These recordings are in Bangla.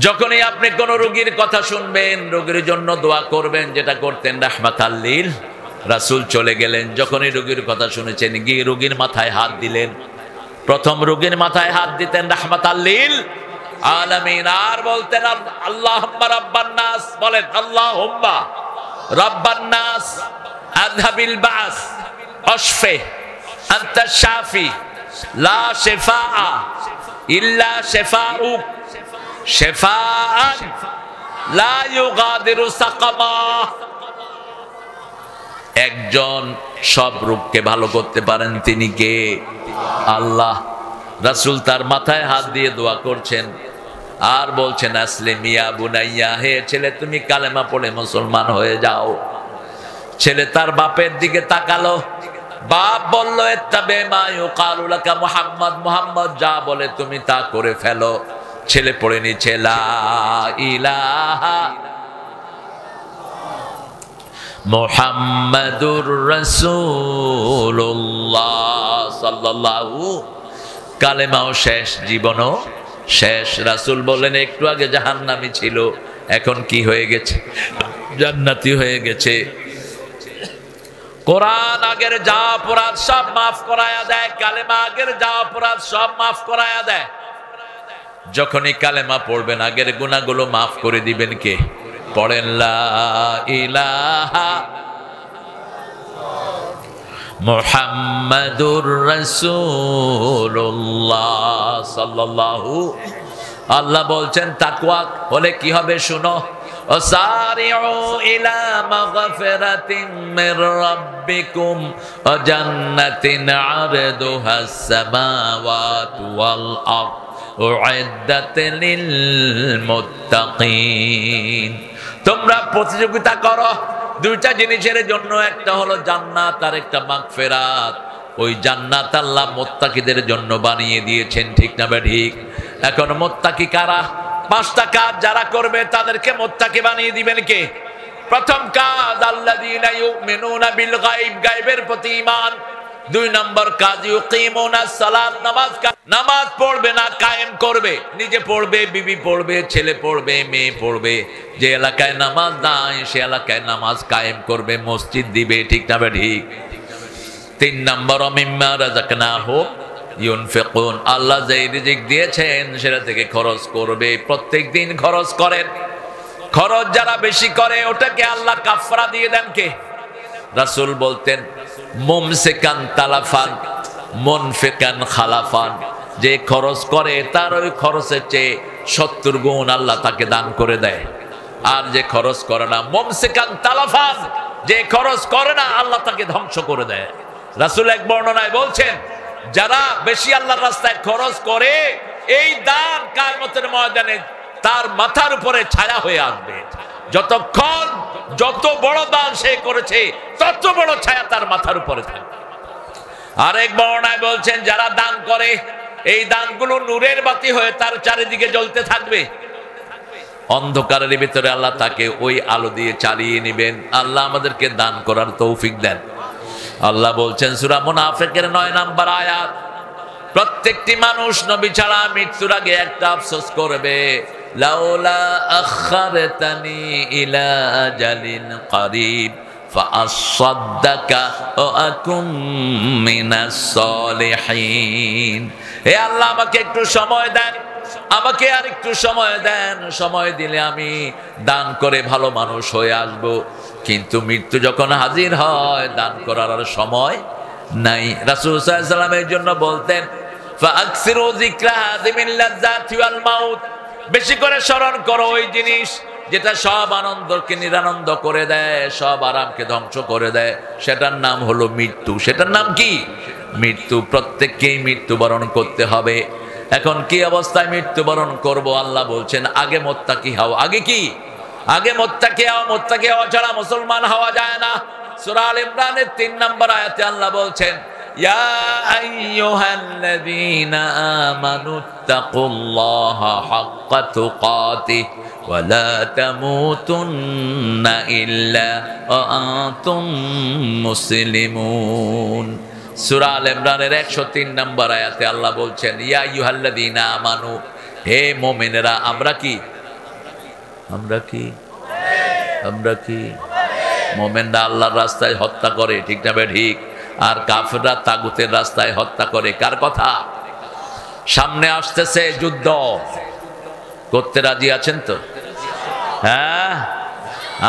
যখনই আপনি কোন রোগীর কথা শুনবেন, রোগীর জন্য দোয়া করবেন, যেটা করতেন রাহমাতাল লিল। রাসূল চলে গেলেন, যখনই রোগীর কথা শুনেছেন গিয়ে রোগীর মাথায় হাত দিলেন। প্রথম রোগীর মাথায় হাত দিতেন রাহমাতাল লিল আলামিন, আর বলতেন আল্লাহুম্মা রাব্বান নাস, বলেন আল্লাহুম্মা রাব্বান নাস আযহাবিল বাস আশফি আনতা শাফি লা শিফাআ ইল্লা শিফাউক শিফাআন লা ইউগাদিরু সাকামা। একজন সব রোগকে ভালো করতে পারেন, তিনি কে? আল্লাহ। রাসূল তার মাথায় হাত দিয়ে দোয়া করছেন আর বলছেন আসলিম ইয়া বুনাইয়া, হে ছেলে তুমি কালেমা পড়ে মুসলমান হয়ে যাও। ছেলে তার বাপের দিকে তাকালো, বাপ বলল ইত্তাবি মা ইউকালু লাকা মুহাম্মদ, মুহাম্মদ যা বলে তুমি তা করে ফেলো। ছেলে পড়ে নিচ্ছে লা ইলাহা মুহাম্মাদুর রাসূলুল্লাহ সাল্লাল্লাহু। কালেমাও শেষ, জীবনও শেষ। রাসূল বললেন একটু আগে জাহান্নামী ছিল, এখন কি হয়ে গেছে? জান্নাতি হয়ে গেছে। কোরআন আগের যা অপরাধ সব মাফ করায়া দেয়, কালেমা আগের যা অপরাধ সব মাফ করায়া দেয়। যখনই কালেমা পড়বেন আগের গুনাহগুলো মাফ করে দিবেন কে? পড়েন লা ইলাহা মুহাম্মাদুর রাসূলুল্লাহ সাল্লাল্লাহু। আল্লাহ বলছেন তাকওয়া হলে কি হবে শুনো, ওয়াসারিউ ইলা মাগফিরাতিন মির রাব্বিকুম ওয়া জান্নাতিন আরদুহাস সামাওয়াতু ওয়াল আরদ উইদ্দাত লিল মুত্তাকিন। তোমরা প্রতিযোগিতা করো দুইটা জিনিসের জন্য, একটা হলো জান্নাত আর একটা মাগফিরাত। ওই জান্নাত আল্লাহ মুত্তাকিদের জন্য বানিয়ে দিয়েছেন, ঠিক না ঠিক? এখন মুত্তাকি কারা? পাঁচটা কাজ যারা করবে তাদেরকে মুত্তাকি বানিয়ে দিবেন কে? প্রথম কাজ আল্লাযীনা ইউমিনুনা বিল গায়ব, গায়বের প্রতি ঈমান। দুই নম্বর কাজ ইউকিমুনাস সালাত, নামাজ পড়বে না কায়েম করবে। নিজে পড়বে, বিবি পড়বে, ছেলে পড়বে, মেয়ে পড়বে। যে এলাকায় নামাজ নাই সে এলাকায় নামাজ কায়েম করবে, মসজিদ দিবে, ঠিক না ঠিক? তিন নম্বর মিম্মা রাযাকনাহুম ইউনফিকুন, আল্লাহ যে রিজিক দিয়েছেন সেটা থেকে খরচ করবে। প্রত্যেক দিন খরচ করেন। খরচ যারা বেশি করে ওটাকে আল্লাহ কাফারা দিয়ে দেন কে? রাসূল বলতেন মুমসিকান তালাফান মুনফিকান খালাফান, যে খরচ করে তার ওই খরচের চেয়ে 70 গুণ আল্লাহ তাকে দান করে দেয়। আর যে খরচ করে না, মুমসিকান তালাফান, যে খরচ করে না আল্লাহ তাকে ধ্বংস করে দেয়। রাসূল এক বর্ণনায় বলছেন যারা বেশি আল্লাহর রাস্তায় খরচ করে এই দান কিয়ামতের ময়দানে তার মাথার উপরে ছায়া হয়ে আসবে। যতক্ষণ যত বড় দান সে করেছে তত বড় ছায়া তার মাথার উপরে থাকবে। আরেক বর্ণনায় বলছেন যারা দান করে এই দানগুলো নূরের বাতি হয়ে তার চারিদিকে জ্বলতে থাকবে। অন্ধকারের ভিতরে আল্লাহ তাকে ওই আলো দিয়ে চালিয়ে নেবেন। আল্লাহ আমাদেরকে দান করার তৌফিক দেন। আল্লাহ বলছেন সূরা মুনাফিকের 9 নম্বর আয়াত, প্রত্যেকটি মানুষ নবী ছাড়া মৃত্যুর আগে একটা আফসোস করবে, লাউলা আখারতানি ইলা আজালিন করিব ফাআসাদদাকা ওয়া আকুম মিনাস সলিহিন। হে আল্লাহ আমাকে একটু সময় দেন, আমাকে আর একটু সময় দেন, সময় দিলে আমি দান করে ভালো মানুষ হয়ে আসব। কিন্তু মৃত্যু যখন হাজির হয় দান করার আর সময় নাই। রাসূল সাল্লাল্লাহু আলাইহি ওয়াসাল্লামের জন্য বলতেন ফাআকসিরু যিকরা হাযিমিল লাযযাতি ওয়াল মাউত, বেশি করে স্মরণ করো ওই জিনিস যেটা সব আনন্দকে নিরানন্দ করে দেয়, সব আরামকে ধ্বংস করে দেয়। সেটার নাম হলো মৃত্যু। সেটার নাম কি? মৃত্যু। প্রত্যেককেই মৃত্যুবরণ করতে হবে। এখন কি অবস্থায় মৃত্যুবরণ করব? আল্লাহ বলছেন আগে মুত্তাকি হও। আগে কি? আগে মুত্তাকি হও। মুত্তাকি হওয়া ছাড়া মুসলমান হওয়া যায় না। সূরা আল ইমরানের 3 নম্বর আয়াতে আল্লাহ বলছেন ইয়া আইয়ুহাল্লাযীনা আমানুত্তাকুল্লাহা হাক্কা তুকাতিহি ওয়া লা তামুতুন্না ইল্লা ওয়া আনতুম মুসলিমুন। সূরা আল ইমরানের 103 নম্বর আয়াতে আল্লাহ বলছেন ইয়া আইয়ুহাল্লাযীনা আমানু, হে মুমিনেরা, আমরা কি আমরা কি মোমেনরা আল্লাহর রাস্তায় হত্যা করে, ঠিক না ঠিক? আর কাফেররা তাগুতের রাস্তায় হত্যা করে। কার কথা? সামনে আসতেছে যুদ্ধ, করতে রাজি আছেন তো? হ্যাঁ,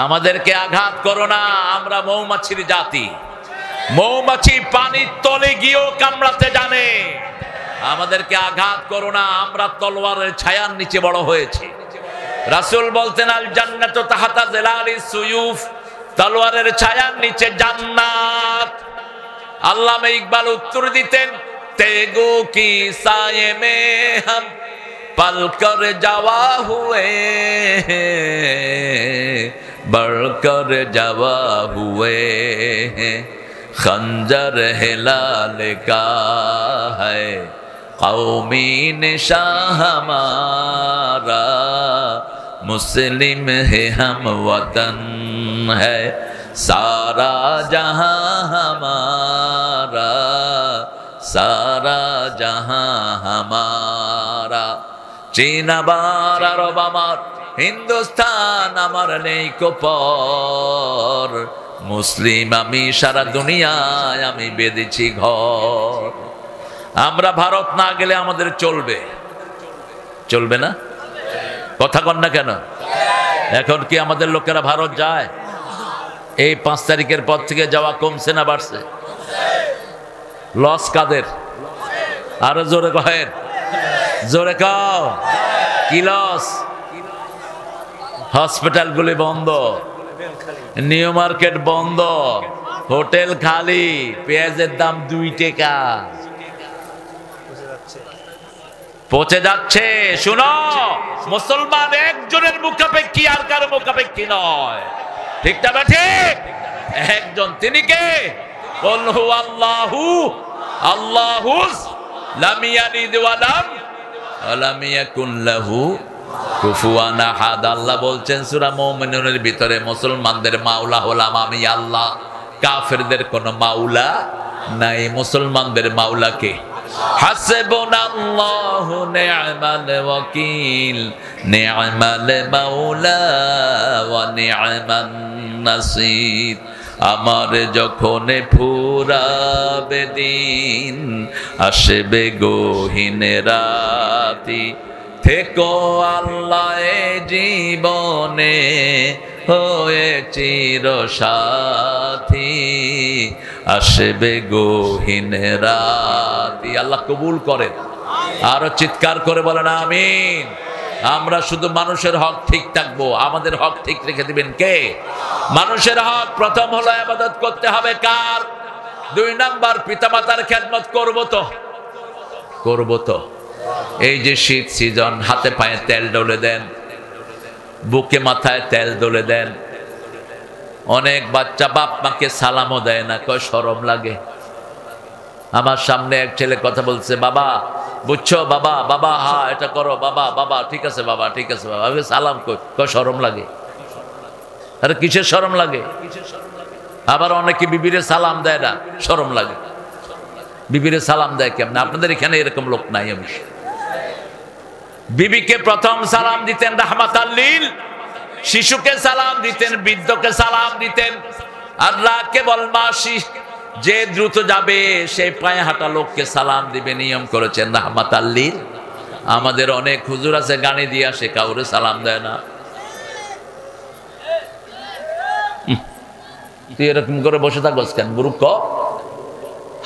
আমাদেরকে আঘাত করো না, আমরা মৌমাছির জাতি। মৌমাছি পানির তলে গিয়েও কামড়াতে জানে। আমাদেরকে আঘাত করো না, আমরা তলোয়ারের ছায়ার নিচে বড় হয়েছি। রাসূল বলতেন আল জান্নাতু তাহতা জিলালিস সুয়ুফ, তলোয়ারের ছায়ার নিচে জান্নাত। আল্লামা ইকবাল উত্তর দিতেন, তেগো কি সায়ে মে হাম পল কর যাওয়া হুয়ে, बढ़कर जवा हुए खंजर हिलाल का है कौमी निशान हमारा, मुस्लिम है हम वतन है सारा जहां हमारा, सारा जहां हमारा। चीन आबार अरब आमार हिंदुस्तान आमार नेই কোপর, মুসলিম আমি সারা দুনিয়ায় আমি বেঁধেছি ঘর। আমরা ভারত না গেলে আমাদের চলবে? চলবে না? কথা কন না কেন? এখন কি আমাদের লোকেরা ভারত যায়? এই 5 তারিখের পর থেকে যাওয়া কমছে না বাড়ছে? লস কাদের? আরো জোরে কহেন, জোরে কও, কি লস? হসপিটাল গুলি বন্ধ, নিউ মার্কেট বন্ধ, হোটেল খালি, পেঁয়াজের দাম 2 টাকা, পচে যাচ্ছে। শুনো, মুসলমান একজনের মুখাপেক্ষী আর কারো মুখাপেক্ষী নয়, ঠিক না ঠিক? একজন, তিনি কে? কুল হুয়াল্লাহু আল্লাহুস লাম ইয়ালিদ ওয়া লাম ইয়াকুন লাহু কুফুয়ান আহাদ। আল্লাহ বলছেন সূরা মুমিনুনের ভিতরে, মুসলমানদের মাওলা হলাম আমি আল্লাহ, কাফেরদের কোনো মাওলা নাই। মুসলমানদের মাওলা কে? হাসবুনাল্লাহু নি'মাল ওয়াকিল, নি'মাল মাওলা ওয়া নি'মান নাসির। আমার যখন ফুরাবে দিন, আসবে গহীন রাতি, থেকো আল্লাহ জীবনে হয়ে চির সাথী, আসবে গহীন রাতি। আল্লাহ কবুল করেন। আরো চিৎকার করে বলেন আমিন। আমরা শুধু মানুষের হক ঠিক থাকবো, আমাদের হক ঠিক রেখে দিবেন কে? মানুষের হক প্রথম হলো ইবাদত করতে হবে কার? 2 নাম্বার, পিতামাতার খেদমত করবো তো। এই যে শীত সিজন, হাতে পায়ে তেল ডলে দেন, বুকে মাথায় তেল ডলে দেন। অনেক বাচ্চা বাপ মাকে সালামও দেয় না, কয় শরম লাগে। আমার সামনে এক ছেলে কথা বলছে, বাবা বুঝছো বাবা, বাবা হ্যাঁ এটা করো বাবা, বাবা ঠিক আছে বাবা, ঠিক আছে বাবা, সালাম কয় শরম লাগে। আরে কিসের শরম লাগে? আবার অনেকে বিবিরে সালাম দেয় না, শরম লাগে। বিবিরে সালাম দেয় কেমন? আপনাদের এখানে এরকম লোক নাই। আমি বিবিকে প্রথম সালাম দিতেন রাহমাতাল লিল, শিশুকে সালাম দিতেন, বৃদ্ধকে সালাম দিতেন। আর রাকিবুল মাশি, যে দ্রুত যাবে সে পায়ে হাঁটা লোককে সালাম দিবে, নিয়ম করেছেন রাহমাতাল লিল। আমাদের অনেক হুজুর আছে গানে দিয়ে আসে, কাউরে সালাম দেয় না। তুই এরকম করে বসে থাকস কেন বুরুক্ষ?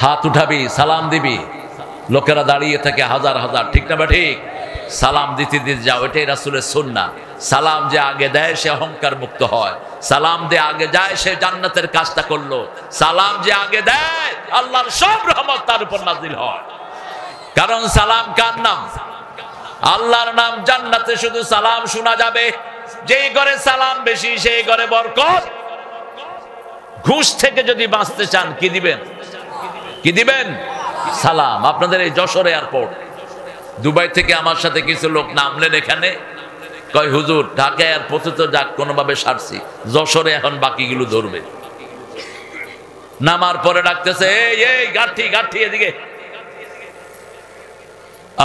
হাত উঠাবি, সালাম দিবি। লোকেরা দাঁড়িয়ে থাকে হাজার হাজার, ঠিক না ঠিক? সালাম দিতে দিতে যাও, এটাই রাসূলের সুন্নাহ। সালাম যে আগে দেয় সে অহংকার মুক্ত হয়। সালাম যে আগে যায় সে জান্নাতের কাজটা করলো। সালাম যে আগে দেয় আল্লাহর সব রহমত তার উপর নাজিল হয়। কারণ সালাম কার নাম? আল্লাহর নাম। জান্নাতে শুধু সালাম শোনা যাবে। যেই ঘরে সালাম বেশি সেই ঘরে বরকত। ঘুষ থেকে যদি বাঁচতে চান কি দিবেন? কি দিবেন? সালাম। আপনাদের এই যশোর এয়ারপোর্ট, দুবাই থেকে আমার সাথে কিছু লোক নামলেন এখানে, কয় হুজুর ঢাকা এয়ারপোর্টে তো যাক কোনোভাবে সারছি, যশোরে এখন বাকিগুলো ধরবে। নামার পরে ডাকতেছে, এই গাঠি গাঠি এদিকে।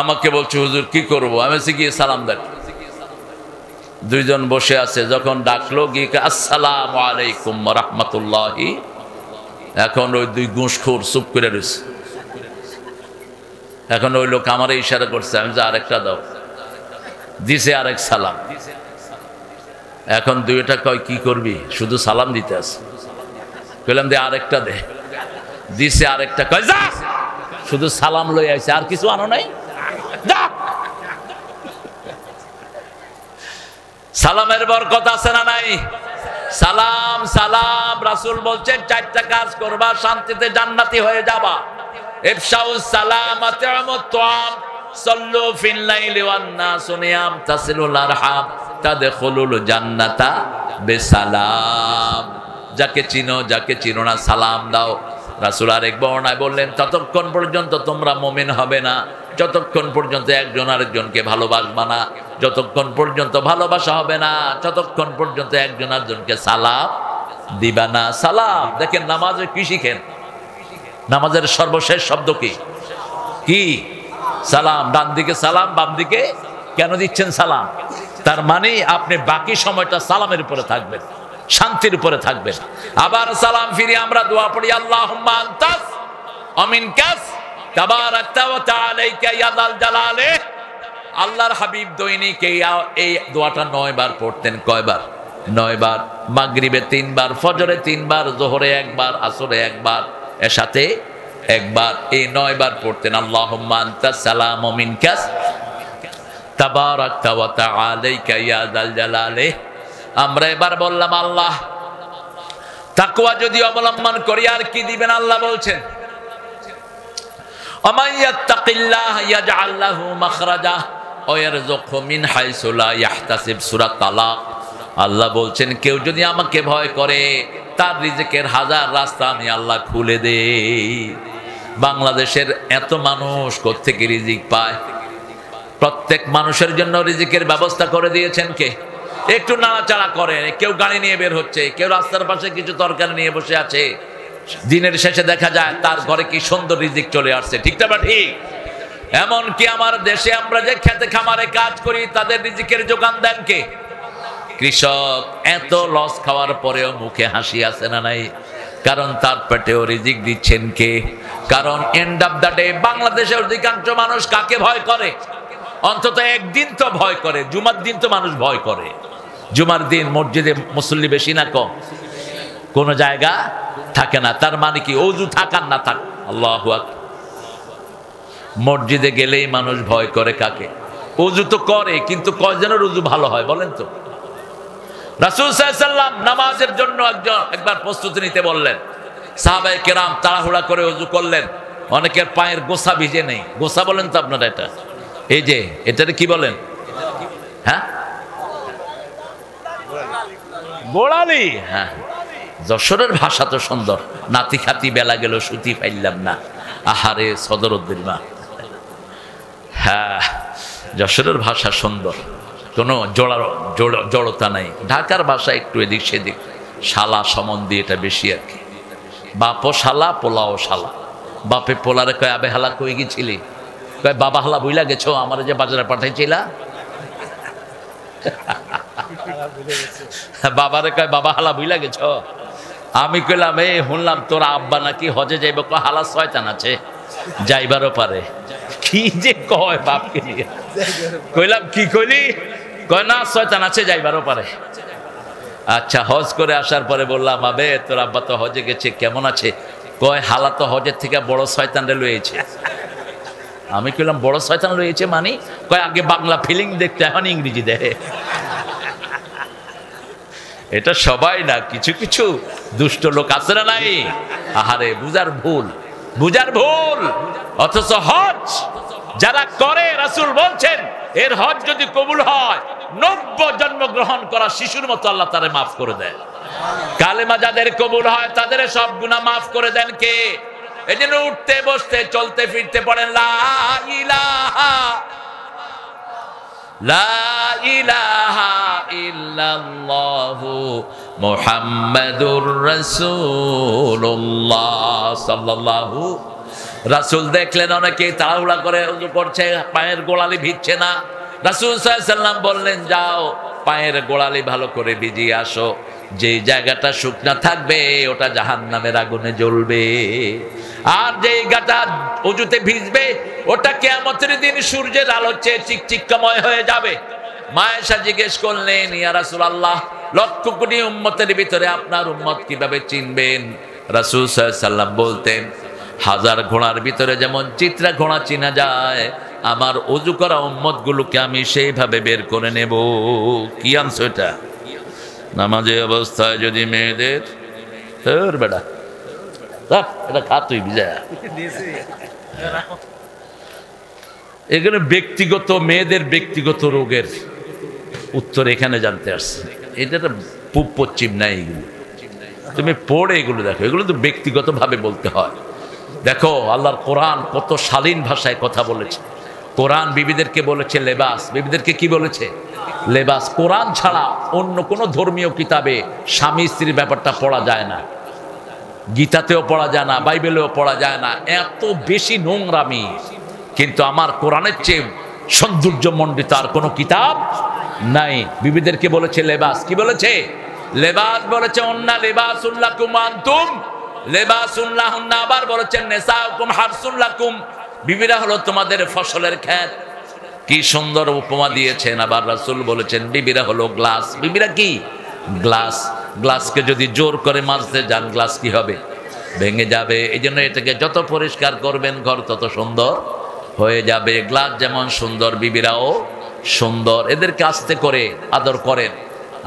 আমাকে বলছে হুজুর কি করবো? আমি বলছি গিয়ে সালাম দেন। দুইজন বসে আছে, যখন ডাকলো গিয়ে আসসালামু আলাইকুম ওয়া রাহমাতুল্লাহি, এখন ওই দুই ঘুষখোর চুপ করে রয়েছে। এখন ওই লোক আমারে ইশারা করছে, আমি যে আরেকটা দাও, দিছে আরেক সালাম। এখন দুইটা কয় কি করবি, শুধু সালাম দিতে আছে। কইলাম দে আরেকটা দে, দিছে আরেকটা, কয় যা শুধু সালাম লই আইছে, আর কিছু আনো নাই, যা। সালামের বরকত আছে না নাই? সালাম সালাম, রাসূল বলছেন চারটা কাজ করবা, শান্তিতে জান্নাতি হয়ে যাবা। ইফশাউস সালাম, আতিমুত তুআম, সাল্লু ফিল লাইলি ওয়ান নাসু নিয়াম, তাসিলুল আরহাম, তাদখুলুল জান্নাতা বিসালাম। যাকে চিনো যাকে চিনো না সালাম দাও। রাসূল আরেক বর্ণনায় বললেন, ততক্ষণ পর্যন্ত তোমরা মুমিন হবে না যতক্ষণ পর্যন্ত একজন আরেকজনকে ভালোবাসবা না, যতক্ষণ পর্যন্ত ভালোবাসা হবে না ততক্ষণ পর্যন্ত একজন আরেকজনকে সালাম দিবা না। সালাম দেখেন, নামাজে কি শিখেন? নামাজের সর্বশেষ শব্দ কি? কি? সালাম। ডান দিকে সালাম, বাম দিকে কেন দিচ্ছেন সালাম? তার মানে আপনি বাকি সময়টা সালামের উপরে থাকবেন, শান্তির উপরে থাকবেন। আবার সালাম ফিরে আমরা দোয়া পড়ি, আল্লাহুম্মা আনতাস ওয়া মিনকাস তাবারাকতা ওয়া তাআলাইকা ইয়া যাল জালালে। আল্লাহর হাবিব দৈনিক এই দোয়াটা 9 বার পড়তেন। কয়বার? 9 বার। মাগরিবে 3 বার, ফজরে 3 বার, যোহরে 1 বার, আসরে 1 বার, এশাতে 1 বার। এই 9 বার পড়তেন, আল্লাহুম্মা আনতাস সালাম ওয়া মিনকাস তাবারাকতা ওয়া তাআলাইকা ইয়া যাল জালালে। আমরা এবার বললাম, আল্লাহ তাকওয়া যদি অবলম্বন করি আর কি দিবেন? আল্লাহ বলছেন, ওমান ইয়াত্তাকিল্লাহ ইয়াজআল লাহু মাখরাজা ওয়া ইয়ারযুকহু মিন হাইসু লা ইয়াহতাসিব। সূরা তালাক। আল্লাহ বলছেন, কেউ যদি আমাকে ভয় করে তার রিজিকের হাজার রাস্তা আমি আল্লাহ খুলে দেই। বাংলাদেশের এত মানুষ কোত্থেকে রিজিক পায়? প্রত্যেক মানুষের জন্য রিজিকের ব্যবস্থা করে দিয়েছেন কে? একটু নাড়াচাড়া করে, কেউ গাড়ি নিয়ে বের হচ্ছে, কেউ রাস্তার পাশে কিছু তরকারি নিয়ে বসে আছে, দিনের শেষে দেখা যায় তার ঘরে কি সুন্দর রিজিক চলে আসছে। ঠিক না? ঠিক। এমনকি আমার দেশে আমরা যে খেতে খামারে কাজ করি তাদের রিজিকের যোগান দেন কে? কৃষক। এত লস খাওয়ার পরেও মুখে হাসি আছে না নাই? কারণ তার পেটেও রিজিক দিচ্ছেন কে? কারণ এন্ড অফ দ্য ডে বাংলাদেশের অধিকাংশ মানুষ কাকে ভয় করে? অন্তত একদিন তো ভয় করে, জুমার দিন তো মানুষ ভয় করে। জুমার দিন মসজিদে মুসল্লি বেশি না কম? কোন জায়গা থাকে না। তার মানে কি? ওযু থাকার না থাক, আল্লাহু আকবার, মসজিদে গেলেই মানুষ ভয় করে কাকে? ওযু তো করে, কিন্তু কয়জনের ওযু ভালো হয় বলেন তো? রাসূল সাল্লাল্লাহু আলাইহি ওয়াসাল্লাম নামাজের জন্য একবার প্রস্তুতি নিতে বললেন। সাহাবায়ে কেরাম তাড়াহুড়া করে ওযু করলেন। অনেকের পায়ের গোছা ভিজে নেই। গোছা বলেন তো আপনারা এটা? এই যে এটারে কি বলেন? হ্যাঁ, গোড়ালি। হ্যাঁ, যশোরের ভাষা তো সুন্দর। নাতি খাতি বেলা গেল সুতি পাইলাম না, আহারে সদরুদ্দিন মা। হ্যাঁ, যশোরের ভাষা সুন্দর, কোনো জড়তা নাই। ঢাকার ভাষা একটু এদিক সেদিক, শালা সম্বন্ধে এটা বেশি আর কি। বাপও শালা, পোলাও শালা। বাপে পোলারে কয়, আবে হালা কই গেছিলি? কয়, বাবা হালা বুইলা গেছো, আমার যে বাজারে পাঠাইছিলা। বাবারে কয়, বাবা হালা বুইলা গেছ? আমি কইলাম, এই শুনলাম তোর আব্বা নাকি হজে যাইব। কয়, হালা শয়তান আছে, যাইবারও পারে। কি যে কয় বাপকে নিয়ে। কইলাম, কি কইলি? কয়, না শয়তান আছে, যাইবারও পারে। আচ্ছা, হজ করে আসার পরে বললাম, আবে তোর আব্বা তো হজে গেছে, কেমন আছে? কয়, হালা তো হজের থেকে বড় শয়তানরে লয়েছে। আমি কইলাম, বড় শয়তান লয়েছে মানে? কয়, আগে বাংলা ফিলিং দেখতে, এখন ইংরেজি দেখে। এটা সবাই না, কিছু কিছু দুষ্ট লোক আছে না নাই? আহারে, বুঝার ভুল, বুঝার ভুল। অথচ হজ যারা করে, রাসূল বলছেন এর হজ যদি কবুল হয় 90 জন্মগ্রহণ করা শিশুর মতো আল্লাহ তারে মাফ করে দেয়। কালেমা যাদের কবুল হয় তাদের সব গুনাহ মাফ করে দেন কে? এজন্য উঠতে বসতে চলতে ফিরতে পড়েন, লা ইলাহা লা ইলাহা ইল্লাল্লাহু মুহাম্মাদুর রাসূলুল্লাহ সাল্লাল্লাহু। রাসূল দেখলেন অনেকে তাড়াহুড়া করে ওযু করছে, পায়ের গোড়ালি ভিজছে না। রাসূল সাল্লাল্লাহু আলাইহি ওয়াসাল্লাম বললেন, যাও পায়ের গোড়ালি ভালো করে ভিজিয়ে আসো, যে জায়গাটা শুকনা থাকবে ওটা জাহান্নামের আগুনে জ্বলবে, আর যে জায়গাটা ওযুতে ভিজবে ওটা কিয়ামতের দিন সূর্যের আলোর চেয়ে চিকচিকময় হয়ে যাবে। মা আয়েশা জিজ্ঞেস করলেন, ইয়া রাসূলুল্লাহ, লক্ষ কোটি উম্মতের ভিতরে আপনার উম্মত কিভাবে চিনবেন? রাসূল সাল্লাল্লাহু আলাইহি ওয়াসাল্লাম বলতেন, হাজার ঘোড়ার ভিতরে যেমন চিত্রা ঘোড়া চিনা যায়, আমার ওযু করা উম্মত গুলোকে আমি সেইভাবে বের করে নেব। কি আনছো এটা? নামাজে অবস্থায় যদি মেয়েদের বেটা এটা খা তুই ভিজা, এখানে ব্যক্তিগত মেয়েদের ব্যক্তিগত রোগের উত্তর এখানে জানতে আসছে। এটা পূব পশ্চিম নাই, এগুলো তুমি পড়ে এগুলো দেখো, এগুলো তো ব্যক্তিগত ভাবে বলতে হয়। দেখো আল্লাহর কোরআন কত শালীন ভাষায় কথা বলেছে। কোরআন বিবিদেরকে বলেছে লেবাস, বিবিদেরকে কি বলেছে? লেবাস। কোরআন ছাড়া অন্য কোনো ধর্মীয় কিতাবে স্বামী স্ত্রীর ব্যাপারটা পড়া যায় না, গীতাতেও পড়া যায় না, বাইবেলেও পড়া যায় না, এত বেশি নোংরামি। কিন্তু আমার কোরআনের চেয়ে সৌন্দর্যমণ্ডিত আর কোনো কিতাব নাই। বিবিদেরকে বলেছে লেবাস। কি বলেছে? লেবাস বলেছে অন্না লেবাসুল লাকুম আনতুম লেবাসুল লাহুন্না। আবার বলেছেন নিসাউকুম হারসুল লাকুম, বিবিরা হলো তোমাদের ফসলের ক্ষেত। কি সুন্দর উপমা দিয়েছেন। আবার রাসূল বলেছেন বিবিরা হলো গ্লাস। বিবিরা কি? গ্লাস। গ্লাসকে যদি জোর করে মাজতে যান গ্লাস কি হবে? ভেঙে যাবে। এই জন্য এটাকে যত পরিষ্কার করবেন ঘর তত সুন্দর হয়ে যাবে। গ্লাস যেমন সুন্দর, বিবিরাও সুন্দর। এদেরকে আস্তে করে আদর করেন।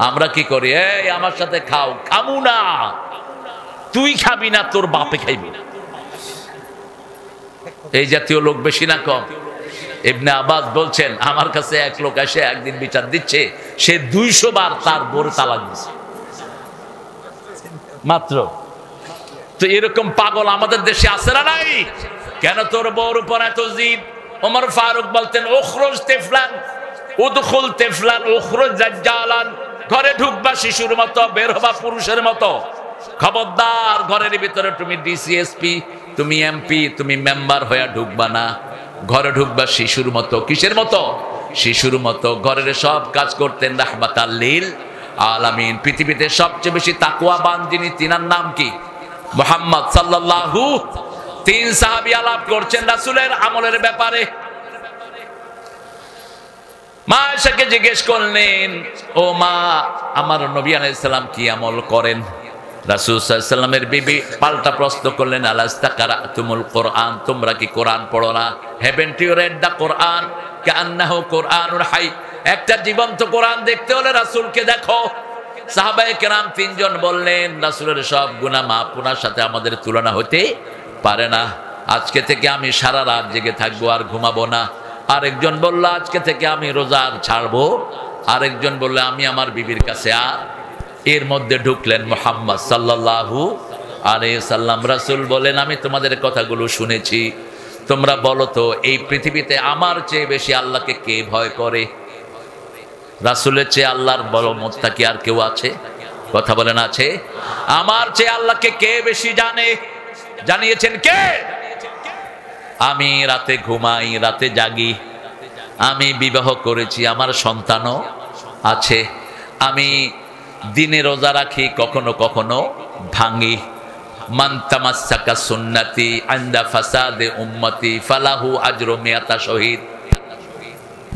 আমরা কি করি? এই আমার সাথে খাও। খাবো না। তুই খাবি না, তোর বাপে খাইবি না। এই জাতীয় লোক বেশি না কম? ইবনে আব্বাস বলছেন, আমার কাছে এক লোক এসে একদিন বিচার দিচ্ছে, সে 200 বার তার বউরে তালাক দিচ্ছে মাত্র। তো এরকম পাগল আমাদের দেশে আছে না নাই? কেন তোর বউর উপর এত জিদ? ওমর ফারুক বলতেন, উখরুজ তিফলান উদখুল তিফলান উখরুজ দাজ্জালান। ঘরে ঢুকবা শিশুর মতো, বের হবা পুরুষের মতো। খবরদার, ঘরের ভিতরে তুমি ডিসিএসপি, তুমি এমপি, তুমি মেম্বার হয়ে ঢুকবা না। ঘরে ঢুকবা শিশুর মতো। কিসের মতো? শিশুর মতো। ঘরের সব কাজ করতেন রাহমাতাল লিল আলামিন। পৃথিবীতে সবচেয়ে বেশি তাকওয়াবান যিনি, তিনার নাম কি? মুহাম্মদ সাল্লাল্লাহু। 3 সাহাবী আলাপ করছেন রাসূলের আমলের ব্যাপারে। মা আয়েশাকে জিজ্ঞেস করলেন, ও মা, আমার নবী আলাইহিস সালাম কি আমল করেন? রাসূল সাল্লাল্লাহু আলাইহি ওয়াসাল্লামের বিবি পাল্টা প্রশ্ন করলেন, আলাস্তা কারাতুমুল কোরআন, তোমরা কি কোরআন পড়ো না? হ্যাভেন্ট ইউ রেড দ্য কোরআন কান্নাহু কোরআনুল হাই। একটা জীবন্ত কোরআন দেখতে হলে রাসূলকে দেখো। সাহাবায়ে কেরাম 3 জন বললেন, রাসূলের সব গুনাহ মাফ, ওনার সাথে আমাদের তুলনা হতে পারে না। আজকে থেকে আমি সারা রাত জেগে থাকবো, আর ঘুমাবো না। আরেকজন বলল, আজকে থেকে আমি রোজা ছাড়বো। আরেকজন বলল, আমি আমার বিবির কাছে। আর এর মধ্যে ঢুকলেন মুহাম্মদ সাল্লাল্লাহু আলাইহি সাল্লাম। রাসূল বলেন, আমি তোমাদের কথাগুলো শুনেছি, তোমরা বলো তো এই পৃথিবীতে আমার চেয়ে বেশি আল্লাহকে কে ভয় করে? রাসূলের চেয়ে আল্লাহর বড় মুত্তাকি আর কেউ আছে? কথা বলেন, আছে? আমার চেয়ে আল্লাহকে কে বেশি জানে? জানিয়েছেন কে? আমি রাতে ঘুমাই, রাতে জাগি, আমি বিবাহ করেছি, আমার সন্তানও আছে, আমি দিনে রোজা রাখি, কখনো কখনো ভাঙি। মান তামাসসাকা সুন্নতি আনদা ফাসাদে উম্মতি ফালাহু আজরু মিয়াতা শহীদ,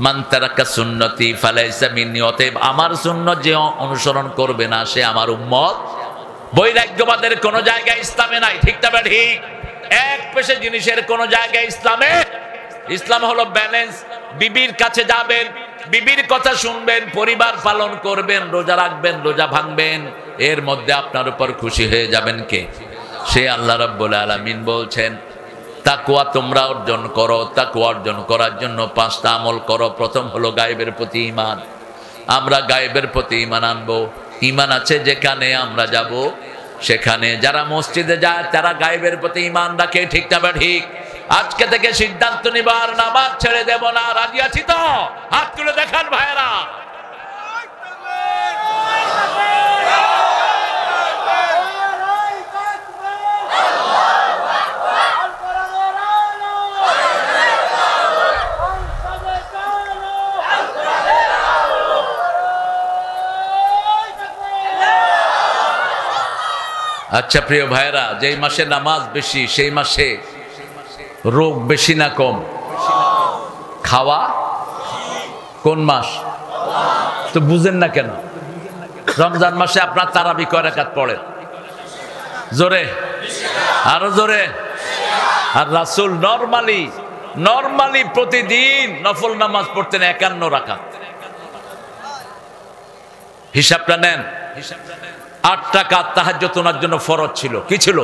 মান তারাকা সুন্নতি ফালাইসা মিন্নি। অতএব আমার সুন্নত যে অনুসরণ করবে না সে আমার উম্মত। বৈরাগ্যবাদের কোন জায়গায় ইসলামে নাই, ঠিক না ঠিক? এক পেশে জিনিসের কোন জায়গায় ইসলামে। ইসলাম হলো ব্যালেন্স। বিবির কাছে যাবেন, বিবির কথা শুনবেন, পরিবার পালন করবেন, রোজা রাখবেন, রোজা ভাঙবেন, এর মধ্যে আপনার উপর খুশি হয়ে যাবেন কে? সে আল্লাহ রাব্বুল আলামিন বলছেন, তাকওয়া তোমরা অর্জন করো। তাকওয়া অর্জন করার জন্য 5টা আমল করো। প্রথম হলো গায়েবের প্রতি ঈমান। আমরা গায়েবের প্রতি ঈমান আনবো। ঈমান আছে যেখানে আমরা যাব সেখানে। যারা মসজিদে যায় তারা গায়েবের প্রতি ঈমান রাখে, ঠিক না ঠিক? আজকে থেকে সিদ্ধান্ত নিব, আর নামাজ ছেড়ে দেব না। রাজি আছি তো? হাত তুলে দেখান ভাইয়েরা। আচ্ছা প্রিয় ভাইরা, যেই মাসে নামাজ বেশি সেই মাসে রোগ বেশি না কম? খাওয়া কোন মাস? তো বুঝেন না কেন? রমজান মাসে আপনার তারাবি কয় রাকাত পড়েন? জোরে, আরো জোরে। আর রাসূল নরমালি প্রতিদিন নফল নামাজ পড়তেন 51 রাকাত। হিসাবটা নেন। 8 রাকাত তাহাজ্জুদ ওনার জন্য ফরজ ছিল। কি ছিল?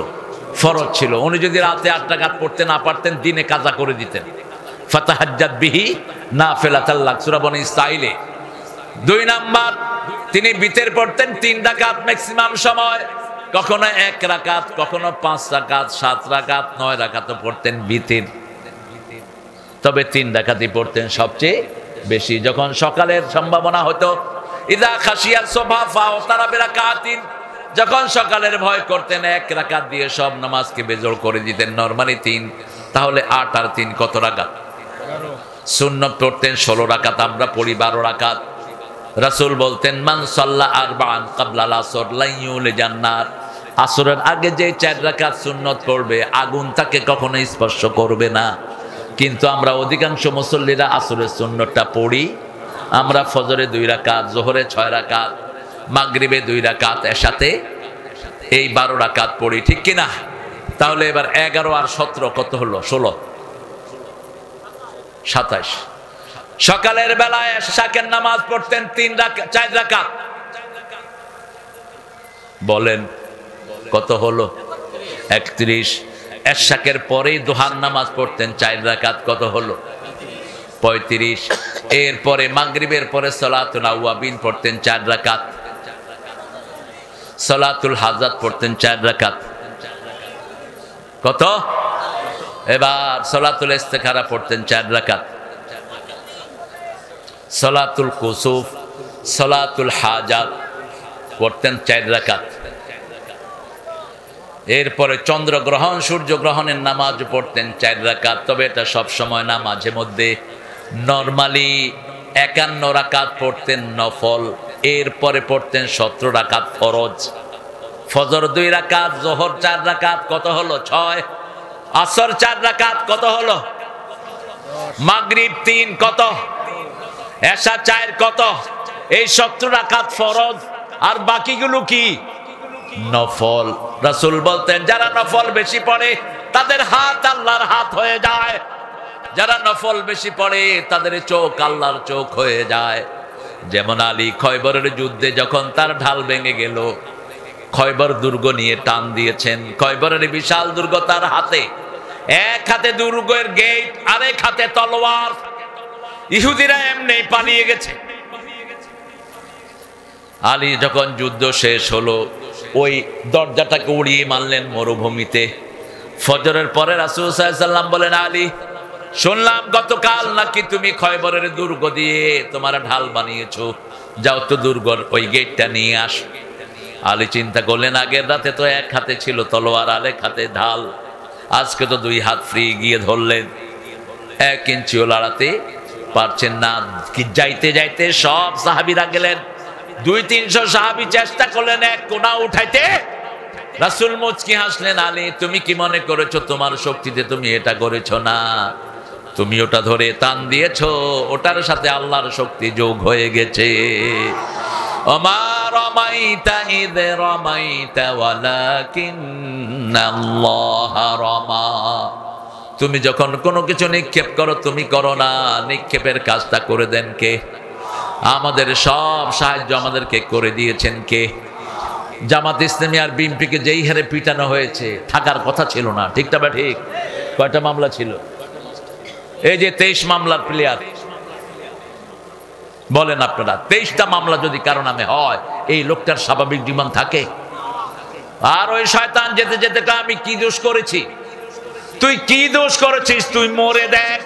ফরজ ছিল। উনি যদি রাতে 8 রাকাত পড়তে না পারতেন, দিনে কাজা করে দিতেন। ফাতাহাজ্জাদ বিহি নাফিলাতাল লাক, সূরা বনী ইসরাঈলে। 2 নাম্বার, তিনি বিতের পড়তেন 3 রাকাত ম্যাক্সিমাম সময়, কখনো 1 রাকাত, কখনো 5 রাকাত, 7 রাকাত, 9 রাকাতও পড়তেন বিতের। তবে 3 রাকাতই পড়তেন সবচেয়ে বেশি। যখন সকালের সম্ভাবনা হতো, ইদা খাশিয়াত সুবহা ফাওতারা বিরাকাতিন, যখন সকালের ভয় করতেন 1 রাকাত দিয়ে সব নামাজকে বেজোড় করে দিতেন। নরমালি 3, তাহলে 8 আর 3 কত রাকাত? সুন্নত পড়তেন 16 রাকাত, আমরা পড়ি 12 রাকাত। রাসূল বলতেন মান সাল্লা আরবাআন ক্বাবলাল আসর লা ইউলিজান নার, আসরের আগে যে 4 রাকাত সুন্নত পড়বে আগুন তাকে কখনো স্পর্শ করবে না। কিন্তু আমরা অধিকাংশ মুসল্লিরা আসরের সুন্নতটা পড়ি। আমরা ফজরে 2 রাকাত, যোহরে 6 রাকাত, মাগরিবে 2 রাকাত, এশাতে এই 12 রাকাত পড়ি, ঠিক কিনা? তাহলে এবার 11 আর 17 কত হলো? 16, 27। সকালের বেলায় এশাকের নামাজ পড়তেন 4 রাকাত। বলেন কত হলো? 31। এশাকের পরেই দুহার নামাজ পড়তেন 4 রাকাত, কত হলো? 35। এরপরে মাগরিবের পরে সালাতুল আওয়াবিন পড়তেন 4 রাকাত, সালাতুল হাজাত পড়তেন 4 রাকাত, কত? এবার সালাতুল ইস্তিখারা পড়তেন 4 রাকাত, সালাতুল কুসুফ, সালাতুল হাজাত পড়তেন 4 রাকাত। এরপরে চন্দ্রগ্রহণ, সূর্যগ্রহণের নামাজ পড়তেন 4 রাকাত। তবে এটা সব সময় না, মাঝে মধ্যে। নরমালি 51 রাকাত পড়তেন নফল, এরপরে পড়তেন 17 রাকাত ফরজ। ফজর 2 রাকাত, যোহর 4 রাকাত, কত হলো? 6। আসর 4 রাকাত, কত হলো? মাগরিব 3, কত? এশা 4, কত? এই 17 রাকাত ফরজ, আর বাকিগুলো কি? নফল। রাসূল বলতেন যারা নফল বেশি পড়ে তাদের হাত আল্লাহর হাত হয়ে যায়, যারা নফল বেশি পড়ে তাদের চোখ আল্লাহর চোখ হয়ে যায়। যেমন আলী খয়বরের যুদ্ধে যখন তার ঢাল ভেঙে গেল, খয়বর দুর্গ নিয়ে টান দিয়েছেন। খয়বরের বিশাল দুর্গ তার হাতে, এক হাতে দুর্গের গেট, আরেক হাতে তলোয়ার। ইহুদিরা এমনি পালিয়ে গেছে। আলী যখন যুদ্ধ শেষ হলো, ওই দরজাটাকে উড়িয়ে মারলেন মরুভূমিতে। ফজরের পরে রাসূল সাল্লাল্লাহু আলাইহি ওয়াসাল্লাম বলেন, আলী শুনলাম গতকাল নাকি তুমি খয়বরের দুর্গ দিয়ে তোমার ঢাল বানিয়েছো, যাও তো দুর্গর ওই গেটটা নিয়ে আস। আলী চিন্তা করলেন, আগের রাতে তো 1 হাতে ছিল তলোয়ার, আরেক হাতে ঢাল, আজকে তো 2 হাত ফ্রি। গিয়ে ধরলেন, 1 ইঞ্চিও লাড়াতে পারছেন না। কি যাইতে যাইতে সব সাহাবীরা গেলেন। 200-300 সাহাবী চেষ্টা করলেন 1 কোণা উঠাইতে। রাসূল মুচকি হাসলেন, আলী তুমি কি মনে করেছো তোমার শক্তিতে তুমি এটা করেছো? না, তুমি ওটা ধরে টান দিয়েছো, ওটার সাথে আল্লাহর শক্তি যোগ হয়ে গেছে। ওমা রামাইতা ইয রামাইতা ওয়ালাকিন্নাল্লাহ রামা। তুমি যখন কোনো কিছু নিক্ষেপ করো তুমি করো না, নিক্ষেপের কাজটা করে দেন কে? আমাদের সব সাহায্য আমাদেরকে করে দিয়েছেন কে? জামাত ইসলামী আর বিএনপিকে যেই হারে পিটানো হয়েছে, থাকার কথা ছিল না, ঠিক না? ঠিক। কয়টা মামলা ছিল? এই যে 23 মামলার প্লেয়ার, বলেন আপনারা 23টা মামলা যদি কারো নামে হয়, এই লোকটার স্বাভাবিক জীবন থাকে? আর ওই শয়তান যেতে যেতে আমি কি দোষ করেছি? তুই কি দোষ করেছিস? তুই মরে দেখ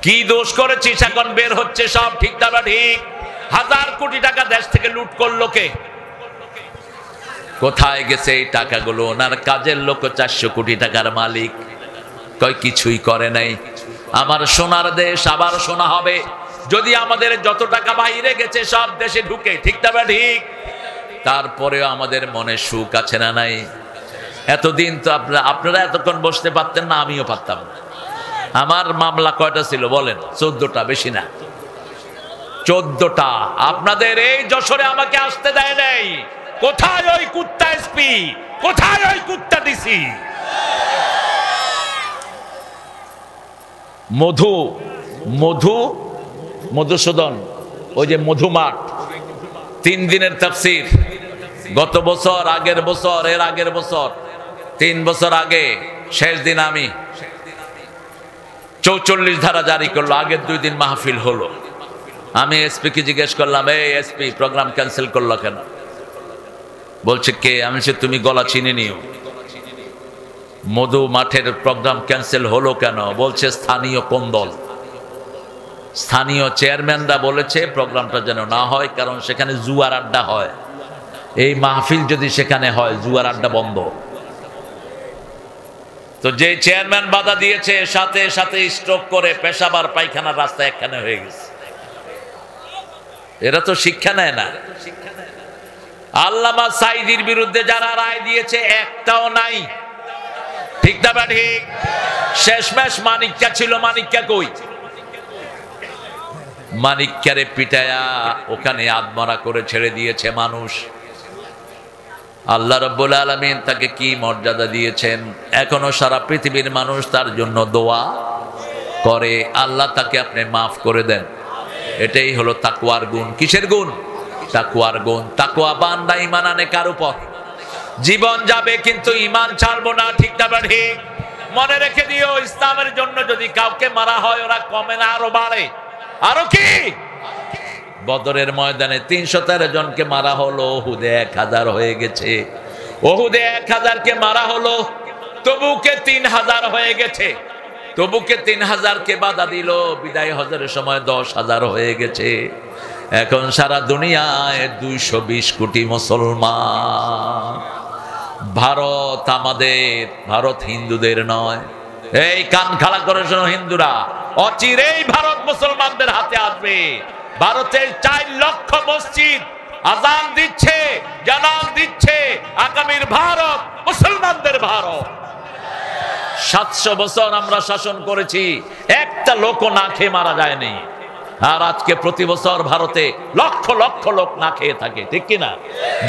কি দোষ করেছিস। এখন বের হচ্ছে সব, ঠিক না? ঠিক। 1000 কোটি টাকা দেশ থেকে লুট করলো কে? কোথায় গেছে এই টাকাগুলো? ওনার কাজের লোক 400 কোটি টাকার মালিক, কয় কিছুই করে নাই। আমার সোনার দেশ আবার সোনা হবে যদি আমাদের যত টাকা বাইরে গেছে সব দেশে ঢুকে, ঠিক না? ঠিক। তারপরেও আমাদের মনে সুখ আছে না নাই? এতদিন তো আপনারা এতক্ষণ বসতে পারতেন না, আমিও পারতাম না। আমার মামলা কয়টা ছিল বলেন? 14টা, বেশি না, 14টা। আপনাদের এই যশোরে আমাকে আসতে দেয় নাই। কোথায় ওই কুত্তা এসপি? কোথায় ওই কুত্তা ডিসি? মধুসূদন, ওই যে মধুমাঠ, 3 দিনের তাফসীর, গত বছর, আগের বছর, এর আগের বছর, 3 বছর আগে শেষ দিন আমি 44 ধারা জারি করলো। আগের 2 দিন মাহফিল হলো। আমি এসপিকে জিজ্ঞেস করলাম, এই এসপি প্রোগ্রাম ক্যান্সেল করলো কেন? বলছে কে? আমি বলছি তুমি গলা চিনে নিও। মধু মাঠের প্রোগ্রাম ক্যান্সেল হলো কেন? বলছে স্থানীয় কোন দল, স্থানীয় চেয়ারম্যানরা বলেছে প্রোগ্রামটা যেন না হয়, কারণ সেখানে জুয়ার আড্ডা হয়। এই মাহফিল যদি সেখানে হয়, জুয়ার আড্ডা বন্ধ। তো যে চেয়ারম্যান বাধা দিয়েছে, সাথে সাথে স্ট্রোক করে পেশাব আর পায়খানার রাস্তা একখানে হয়ে গেছে। এরা তো শিক্ষা নেয় না। আল্লামা সাঈদীর বিরুদ্ধে যারা রায় দিয়েছে একটাও নাই, ঠিক না ঠিক? শেষমেশ মানিক্কা ছিল, মানিক্কা কই? মানিক্কারে পিটায়া ওখানে আদমরা করে ছেড়ে দিয়েছে মানুষ। আল্লাহ রাব্বুল আলামিন তাকে কি মর্যাদা দিয়েছেন! এখনো সারা পৃথিবীর মানুষ তার জন্য দোয়া করে, আল্লাহ তাকে আপনি মাফ করে দেন। এটাই হলো তাকওয়ার গুণ। কিসের গুণ? তাকওয়ার গুণ। তাকওয়া বান্দা ঈমান আনে কার উপর? জীবন যাবে কিন্তু ঈমান ছাড়বো না, ঠিক না ঠিক? মনে রেখে দিও, ইসলামের জন্য যদি কাউকে মারা হয়, ওরা কমে না, আরো বাড়ে। আরো কি? বদরের ময়দানে 313 জনকে মারা হলো, ওহুদে 1000 হয়ে গেছে। ওহুদে 1000 কে মারা হলো, তবুকে 3000 হয়ে গেছে। তবুকে 3000 কে বাধা দিল, বিদায় হজের সময় 10,000 হয়ে গেছে। এখন সারা দুনিয়ায় 220 কোটি মুসলমান। ভারত আমাদের, ভারত হিন্দুদের নয়। এই কান খাড়া করে শোনো হিন্দুরা, অচিরেই ভারত মুসলমানদের হাতে আসবে। ভারতের 4 লক্ষ মসজিদ আজান দিচ্ছে, জানান দিচ্ছে, আগামীর ভারত মুসলমানদের ভারত। 700 বছর আমরা শাসন করেছি, একটা লোকও না খেয়ে মারা যায়নি। আর আজকে প্রতি বছর ভারতে লক্ষ লক্ষ লোক না খেয়ে থাকে, ঠিক কিনা?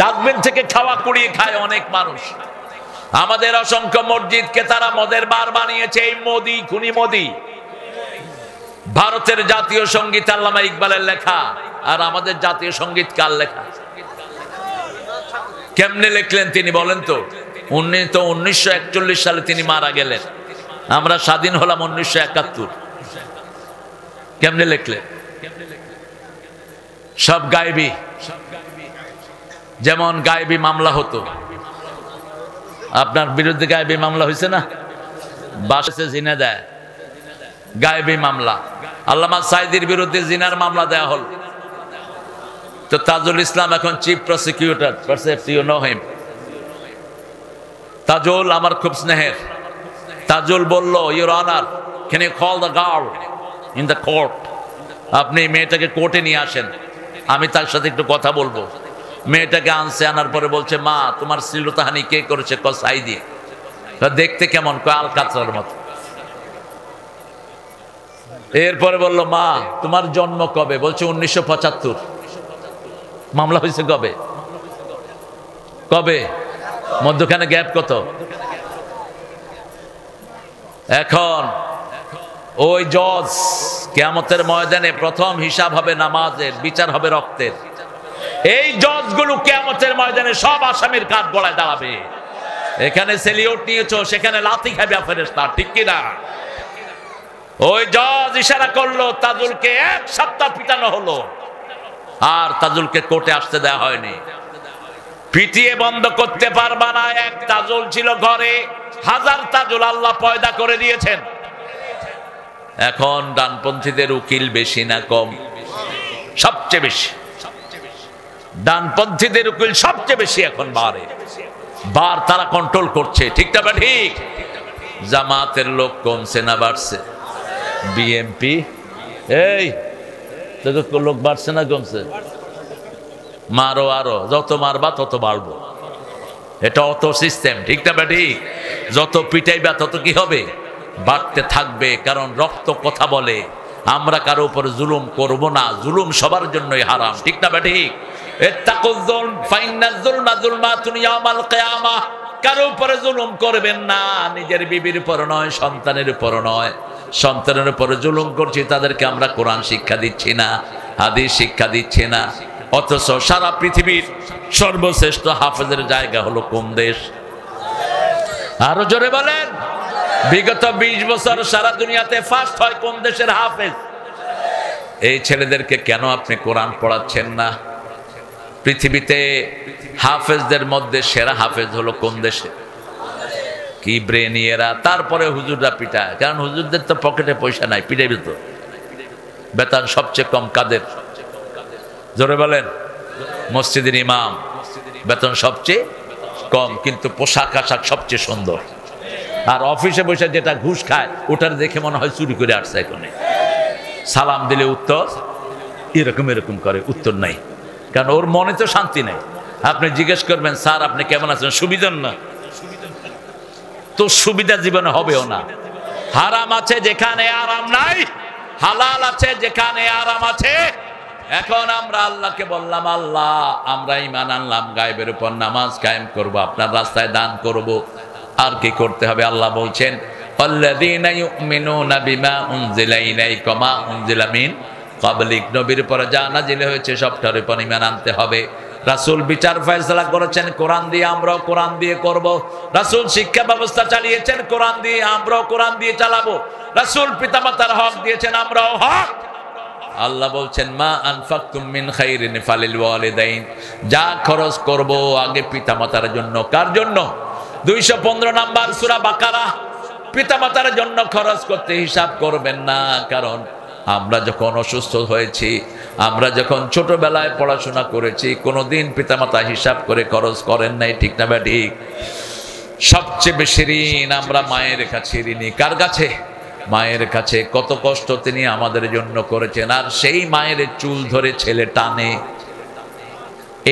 ডাস্টবিন থেকে খাওয়া কুড়িয়ে খায় অনেক মানুষ। আমাদের অসংখ্য মসজিদকে তারা মদের বার বানিয়েছে, এই মোদি, খুনি মোদি। ভারতের জাতীয় সঙ্গীত আল্লামা ইকবালের লেখা, আর আমাদের জাতীয় সঙ্গীত কার লেখা? কেমনে লিখলেন তিনি বলেন তো? 1941 সালে তিনি মারা গেলেন, আমরা স্বাধীন হলাম 1971। কেমনে লিখলেন? সব গায়েবী। যেমন গায়েবী মামলা হতো, আপনার বিরুদ্ধে গায়েবী মামলা হয়েছে না? বাসে জিনা দেয়, গায়েবী মামলা। আল্লামা সাঈদীর বিরুদ্ধে জিনার মামলা দেয়া হল। তো তাজুল ইসলাম এখন chief prosecutor, you know him. Tajul আমার খুব স্নেহের। তাজুল বলল, your honour, can you call the girl in the court? আপনি মেয়েটাকে কোর্টে নিয়ে আসেন, আমি তার সাথে একটু কথা বলবো। মেয়েটাকে আনছে, আনার পরে বলছে, মা তোমার শ্লীলতাহানি কে করেছে? ক সাঈদী। দেখতে কেমন? কয় আলকাতরার মতো। এরপরে বলল, মা তোমার জন্ম কবে? বলছে 1975। মামলা হয়েছে কবে? কবে? মধ্যখানে গ্যাপ কত? এখন ওই জজ কিয়ামতের ময়দানে প্রথম হিসাব হবে নামাজের, বিচার হবে রক্তের। এই জজগুলো কিয়ামতের ময়দানে সব আসামির কাঠ গলায় দাঁড়াবে। এখানে সেলিউট নিয়েছো, সেখানে লাথি খাবে ফেরেশতা, ঠিক কিনা? ওই জজ ইশারা করলো, তাজুলকে 1 সপ্তাহ পিটানো হলো, আর তাজুলকে কোর্টে আসতে দেওয়া হয়নি। পিটিয়ে বন্ধ করতে পারবা না। এক তাজুল ছিল ঘরে, 1000 তাজুল আল্লাহ পয়দা করে দিয়েছেন। এখন ডানপন্থীদের উকিল বেশি না কম? সবচেয়ে বেশি। ডানপন্থীদের উকিল সবচেয়ে বেশি এখন বাড়ে, বার তারা কন্ট্রোল করছে, ঠিক না ঠিক? জামাতের লোক কমছে না বাড়ছে? বিএমপি এই লোক বাড়ছে না কমছে? মারো আরো, যত মারবা তত বাড়বো। এটা অত সিস্টেম, ঠিক না ঠিক? যত পিটাইবা তত কি হবে? বাড়তে থাকবে। কারণ রক্ত কথা বলে। আমরা কারো উপর জুলুম করব না, জুলুম সবার জন্যই হারাম, ঠিক না ঠিক? কারো উপরে জুলুম করবেন না, নিজের বিবির উপর নয়, সন্তানের উপর নয়। সন্তানের উপর জুলুম করছি, তাদেরকে আমরা কোরআন শিক্ষা দিচ্ছি না, হাদিস শিক্ষা দিচ্ছি না। অথচ সারা পৃথিবীর সর্বশ্রেষ্ঠ হাফেজের জায়গা হলো কোন দেশ? আরো জোরে বলেন। বিগত 20 বছর সারা দুনিয়াতে ফার্স্ট হয় কোন দেশের হাফেজ? এই ছেলেদেরকে কেন আপনি কোরআন পড়াচ্ছেন না? পৃথিবীতে হাফেজদের মধ্যে সেরা হাফেজ হলো কোন দেশে? কি ব্রেনিয়েরা। তারপরে হুজুররা পিটায়, কারণ হুজুরদের তো পকেটে পয়সা নাই, পিটাইবে তো। বেতন সবচেয়ে কম কাদের? জোরে বলেন। মসজিদের ইমাম, বেতন সবচেয়ে কম, কিন্তু পোশাক আশাক সবচেয়ে সুন্দর। আর অফিসে বসে যেটা ঘুষ খায়, ওটার দেখে মনে হয় চুরি করে আসছে। এখানে সালাম দিলে উত্তর এরকম এরকম করে, উত্তর নাই, কারণ ওর মনে তো শান্তি নেই। আপনি জিজ্ঞেস করবেন, স্যার আপনি কেমন আছেন? সুবিধা না তো, সুবিধা জীবনে হবেও না। হারাম আছে যেখানে আরাম নাই, হালাল আছে যেখানে আরাম আছে। এখন আমরা আল্লাহকে বললাম, আল্লাহ আমরা ঈমান আনলাম, গায়েবের উপর নামাজ কায়েম করব, আপনার রাস্তায় দান করব। আর কি করতে হবে? আল্লাহ বলছেন, আল্লাযীনা ইউমিনুনা বিমা উনজিলা ইলাইকা মা উনজিলা মিন ক্বাবলিক, নবীর উপর যা নাযিল হয়েছে সবটার উপর ঈমান আনতে হবে। রাসূল বিচার ফয়সালা করেছেন কোরআন দিয়ে, আমরাও কোরআন দিয়ে করব। রাসূল শিক্ষা ব্যবস্থা চালিয়েছেন কোরআন দিয়ে, আমরাও কোরআন দিয়ে চালাবো। রাসূল পিতামাতার হক দিয়েছেন, আমরাও হক। আল্লাহ বলছেন, মা আনফাকতুম মিন খাইরিন ফালিল ওয়ালিদাইন, যা খরচ করব আগে পিতামাতার জন্য। কার জন্য? 215 নাম্বার সূরা বাকারা। পিতামাতার জন্য খরচ করতে হিসাব করবেন না, কারণ আমরা যখন অসুস্থ হয়েছি, আমরা যখন ছোটবেলায় পড়াশোনা করেছি, কোনোদিন পিতামাতা হিসাব করে খরচ করেন নাই, ঠিক না বা ঠিক? সবচেয়ে বেশি ঋণ আমরা মায়ের কাছে ঋণী। কার কাছে? মায়ের কাছে। কত কষ্ট তিনি আমাদের জন্য করেছেন, আর সেই মায়ের চুল ধরে ছেলে টানে।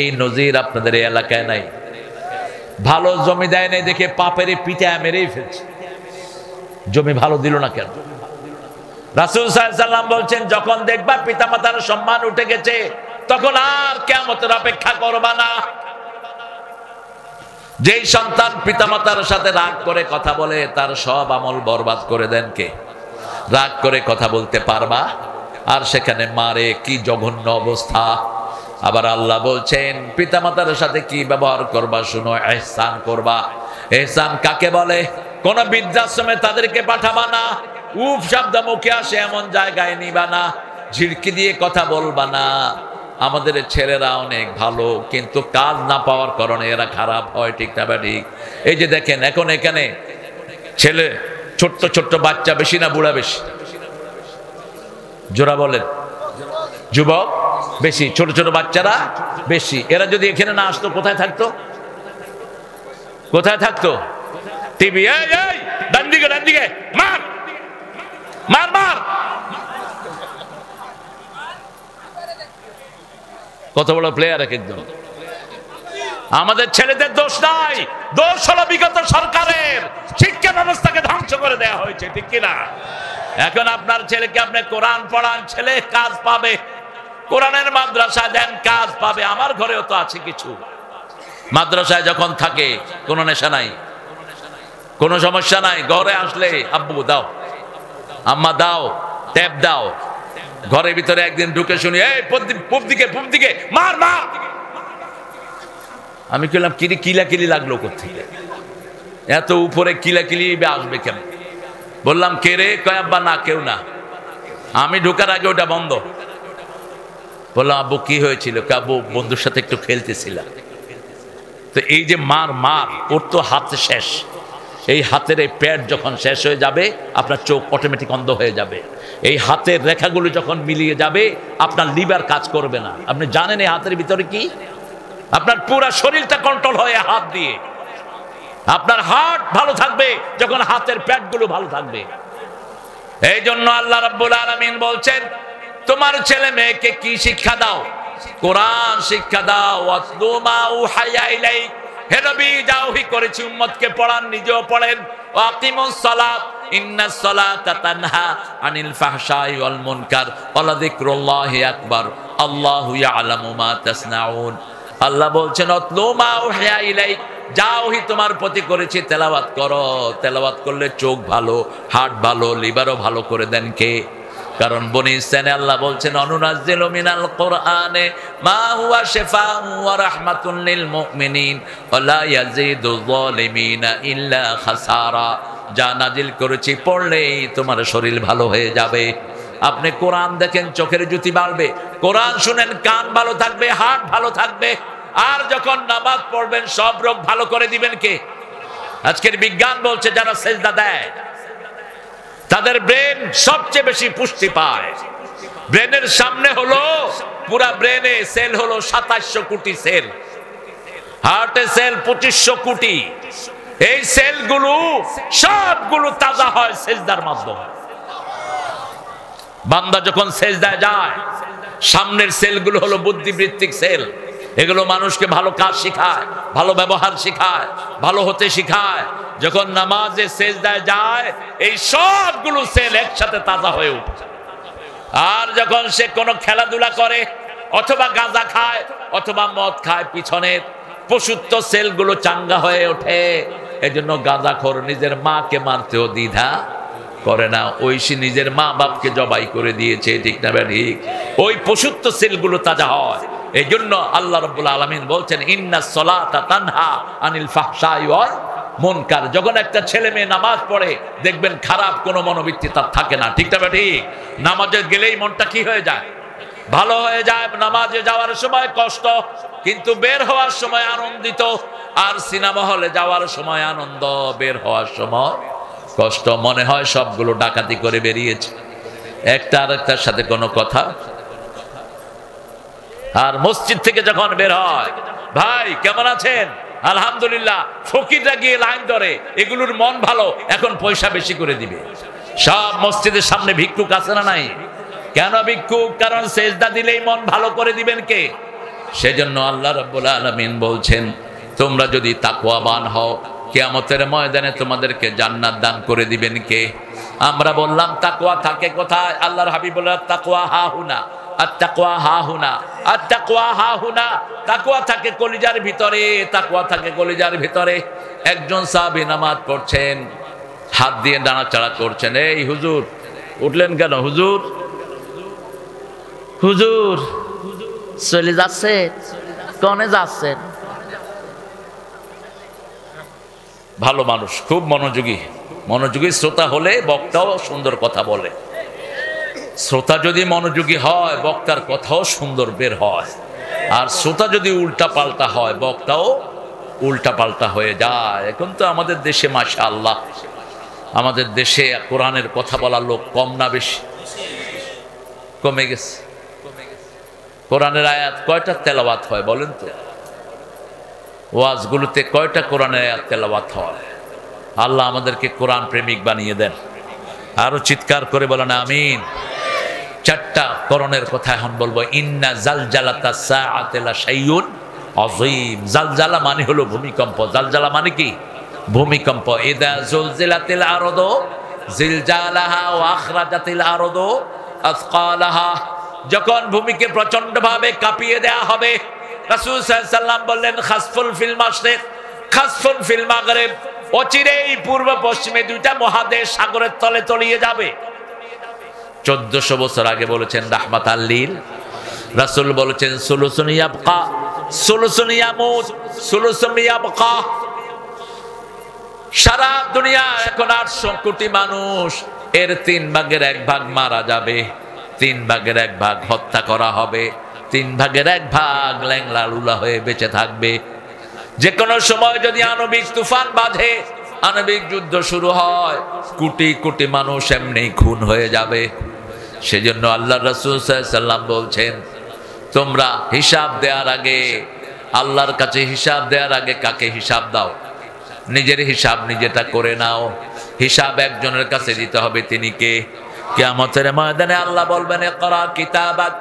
এই নজির আপনাদের এই এলাকায় নাই? ভালো জমি দেয় নাই দেখে পাপেরে পিটায় মেরেই ফেলছে। জমি ভালো দিল না কেন? রাসূল সাল্লাল্লাহু আলাইহি ওয়াসাল্লাম বলছেন, যখন দেখবা পিতামাতার সম্মান উঠে গেছে, তখন আর কিয়ামতের অপেক্ষা করবা না। যেই সন্তান পিতামাতার সাথে রাগ করে কথা বলে, তার সব আমল বরবাদ করে দেন কে? রাগ করে কথা বলতে পারবা, আর সেখানে মারে, কি জঘন্য অবস্থা। আবার আল্লাহ বলছেন, পিতামাতার সাথে কি ব্যবহার করবা শুনো, ইহসান করবা। ইহসান কাকে বলে? কোন বৃদ্ধাশ্রমে তাদেরকে পাঠাবা না, উফ শব্দ মুখে আসে এমন জায়গায় নিবা না, ঝিড়কি দিয়ে কথা বলবা না। আমাদের ছেলেরা অনেক ভালো, কিন্তু কাজ না পাওয়ার কারণে এরা খারাপ হয়, ঠিক না বা ঠিক? এই যে দেখেন, এখন এখানে ছেলে ছোট্ট ছোট্ট বাচ্চা বেশি না বুড়া বেশি? জোরা বলেন। যুবক বেশি, ছোট ছোট বাচ্চারা বেশি। এরা যদি এখানে না আসতো, কোথায় থাকতো? কোথায় থাকতো? টিভি। এই এই ডান দিকে, ডান দিকে, মার মার মার। কত বড় প্লেয়ার এক একজন। আমাদের ছেলেদের দোষ নাই, দোষ হলো বিগত সরকারের। শিক্ষা ব্যবস্থাকে ধ্বংস করে দেওয়া হয়েছে, ঠিক কিনা? এখন আপনার ছেলেকে আপনি কোরআন পড়ান, ছেলে কাজ পাবে। কোরআনের মাদ্রাসা দেন, কাজ পাবে। আমার ঘরেও তো আছে কিছু। মাদ্রাসায় যখন থাকে কোনো নেশা নাই, কোনো সমস্যা নাই। ঘরে আসলে আব্বু দাও, আম্মা দাও, ট্যাব দাও। ঘরের ভিতরে একদিন ঢুকে শুনি, এই পূব দিকে, পূব দিকে, মার মার। আমি বললাম, কিরি কিলাকিলি লাগলো কোত্থেকে? এত উপরে কিলাকিলি আসবে কেন? বললাম, কে রে? কয় আব্বা না, কেউ না। আমি ঢোকার আগে ওটা বন্ধ। বললাম, আব্বু কি হয়েছিল? আব্বু বন্ধুর সাথে একটু খেলতেছিলাম। তো এই যে মার মার, ওর তো হাতে শেষ। এই হাতের এই প্যাড যখন শেষ হয়ে যাবে, আপনার চোখ অটোমেটিক অন্ধ হয়ে যাবে। এই হাতের রেখাগুলো যখন মিলিয়ে যাবে, আপনার লিভার কাজ করবে না। আপনি জানেন এই হাতের ভিতরে কি? আপনার পুরো শরীরটা কন্ট্রোল হয় হাত দিয়ে। আপনার হার্ট ভালো থাকবে যখন হাতের প্যাডগুলো ভালো থাকবে। এই জন্য আল্লাহ রাব্বুল আলামিন বলছেন, তোমার ছেলে মেয়েকে কি শিক্ষা দাও? কোরআন শিক্ষা দাও। ওয়াতলু মা উহাইয়া ইলাইক, হে নবী যা ওহী করেছি উম্মতকে পড়ান, নিজেও পড়েন। ওয়াকিমুস সালাত ইন্নাস সালাতা তানহা আনিল ফাহশাই ওয়াল মুনকার ওয়া যিকরুল্লাহি আকবার আল্লাহু ইয়ালামু মা তাসনাউন। আল্লাহ বলছেন ওয়াতলু মা উহিয়া ইলাইক, যা ওহী তোমার প্রতি করেছি তেলাওয়াত করো। তেলাওয়াত করলে চোখ ভালো, হার্ট ভালো, লিভারও ভালো করে দেন কে? কারণ বনি ইসরাইলে আল্লাহ বলছেন অনুনাজ্জিলু মিনাল কোরআনে মা হুয়া শিফাউন ওয়া রাহমাতুন লিল মুমিনিন ওয়া লা ইয়াজিদুয যালিমিনা ইল্লা খাসারা। যা নাজিল করেছি পড়লেই তোমার শরীর ভালো হয়ে যাবে। আপনি কোরআন দেখেন চোখের জ্যোতি বাড়বে, কোরআন শুনেন কান ভালো থাকবে, হার্ট ভালো থাকবে। আর যখন নামাজ পড়বেন সব রোগ ভালো করে দিবেন কে? আজকের বিজ্ঞান বলছে যারা সেজদা দেয় তাদের ব্রেন সবচেয়ে বেশি পুষ্টি পায়। ব্রেনের সামনে হলো পুরা ব্রেনে সেল হলো 2700 কোটি সেল, হার্টে সেল 2500 কোটি। এই সেলগুলো সবগুলো তাজা হয় সেজদার মাধ্যমে। বান্দা যখন সেজদায় যায় সামনের সেলগুলো হলো বুদ্ধিবৃত্তিক সেল, এগুলো মানুষকে ভালো কাজ শেখায়, ভালো ব্যবহার শেখায়, ভালো হতে শেখায়। যখন নামাজে সেজদায় যায় এই সবগুলো সেল একসাথে তাজা হয়ে ওঠে। আর যখন সে কোনো খেলাধুলা করে অথবা গাঁজা খায় অথবা মদ খায় পিছনের পশুত্ব সেলগুলো চাঙ্গা হয়ে ওঠে। এজন্য গাঁজাখোর নিজের মাকে মারতেও দ্বিধা করে না, ওই সে নিজের মা বাপকে জবাই করে দিয়েছে, ঠিক না ঠিক? ওই পশুত্ব সেলগুলো তাজা হয়। এই জন্য আল্লাহ রাব্বুল আলামিন বলছেন ইন্নাস সালাতা তানহা আনিল ফাহশাই ওয়াল মুনকার। যখন একটা ছেলে মেয়ে নামাজ পড়ে দেখবেন খারাপ কোনো মনোবৃত্তি তার থাকে না, ঠিক না ঠিক? নামাজে গেলেই মনটা কি হয়ে যায়? ভালো হয়ে যায়। নামাজে যাওয়ার সময় কষ্ট, কিন্তু বের হওয়ার সময় আনন্দিত। আর সিনেমা হলে যাওয়ার সময় আনন্দ, বের হওয়ার সময় কষ্ট। মনে হয় সবগুলো ডাকাতি করে বেরিয়েছে, একটা আরেকটার সাথে কোনো কথা। আর মসজিদ থেকে যখন বের হয়, ভাই কেমন আছেন? আলহামদুলিল্লাহ। ফকিররা গিয়ে লাইন ধরে, এগুলোর মন ভালো, এখন পয়সা বেশি করে দিবে। সব মসজিদের সামনে ভিক্ষুক আছে না নাই? কেন ভিক্ষুক? কারণ সেজদা দিলেই মন ভালো করে দিবেন কে? সেজন্য আল্লাহ রাব্বুল আলামিন বলছেন তোমরা যদি তাকওয়াবান হও কিয়ামতের ময়দানে তোমাদেরকে জান্নাত দান করে দিবেন কে? আমরা বললাম তাকওয়া থাকে কোথায়? আল্লাহর হাবিব বললেন তাকওয়া হাহুনা, আত-তাকওয়া হাহুনা, আত-তাকওয়া হাহুনা। তাকওয়া থাকে কলিজার ভিতরে, তাকওয়া থাকে কলিজার ভিতরে। একজন সাহাবী নামাজ পড়ছেন, হাত দিয়ে নাড়াচাড়া করছেন। এই হুজুর উঠলেন কেন? হুজুর হুজুর চলে যাচ্ছে, কোনে যাচ্ছেন? ভালো মানুষ, খুব মনোযোগী। মনোযোগী শ্রোতা হলে বক্তাও সুন্দর কথা বলে। শ্রোতা যদি মনোযোগী হয় বক্তার কথাও সুন্দর বের হয়। আর শ্রোতা যদি উল্টা পাল্টা হয় বক্তাও উল্টা পাল্টা হয়ে যায়। এখন তো আমাদের দেশে মাশাআল্লাহ, আমাদের দেশে কোরআনের কথা বলার লোক কম না বেশি? কমে গেছে। কোরআনের আয়াত কয়টা তেলাওয়াত হয় বলেন তো? ওয়াজগুলোতে কয়টা কোরআনের আয়াত তেলাওয়াত হয়? আল্লাহ আমাদেরকে কোরআন প্রেমিক বানিয়ে দেন। আরো চিৎকার করে বলেন আমিন। চারটা করণের কথা এখন বলবো। ইন্না জালজালাতা সাআতি লাশাইউন আযীম। জালজালা মানে হলো ভূমিকম্প। জালজালা মানে কি? ভূমিকম্প। ইদা জুলজিলাতিল আরদু জিলজালাহা ওয়া আখরাজাতিল আরদু আসকালাহা। যখন ভূমিকে প্রচন্ডভাবে কাঁপিয়ে দেয়া হবে, রাসূল সাল্লাল্লাহু আলাইহি ওয়াসাল্লাম বললেন খাসফুল ফিল মাশরিক, খাসফুল ফিল মাগরিব। অচিরেই পূর্ব পশ্চিমে দুইটা মহাদেশ সাগরের তলে তলিয়ে যাবে। 1400 বছর আগে বলেছেন রাহমাতাল লিল। রাসূল বলেছেন সুলুসুন ইয়াবকা, সুলুসুন ইয়ামুত, সুলুসুন ইয়াবকা। সারা দুনিয়া এখন 800 কোটি মানুষ, এর 3 ভাগের 1 ভাগ মারা যাবে, 3 ভাগের 1 ভাগ হত্যা করা হবে, 3 ভাগের 1 ভাগ ল্যাংলা লুলা হয়ে বেঁচে থাকবে। যে কোনো সময় যদি আণবিক তুফান বাঁধে, আণবিক যুদ্ধ শুরু হয়, কোটি কোটি মানুষ এমনি খুন হয়ে যাবে। সেজন্য আল্লাহ রাসূল সাল্লাল্লাহু আলাইহি ওয়াসাল্লাম বলছেন তোমরা হিসাব দেওয়ার আগে, আল্লাহর কাছে হিসাব দেওয়ার আগে কাকে হিসাব দাও? নিজের হিসাব নিজেটা করে নাও। হিসাব একজনের কাছে দিতে হবে, তিনি কে? কিয়ামতের ময়দানে আল্লাহ বলবেন ইকরা কিতাবাক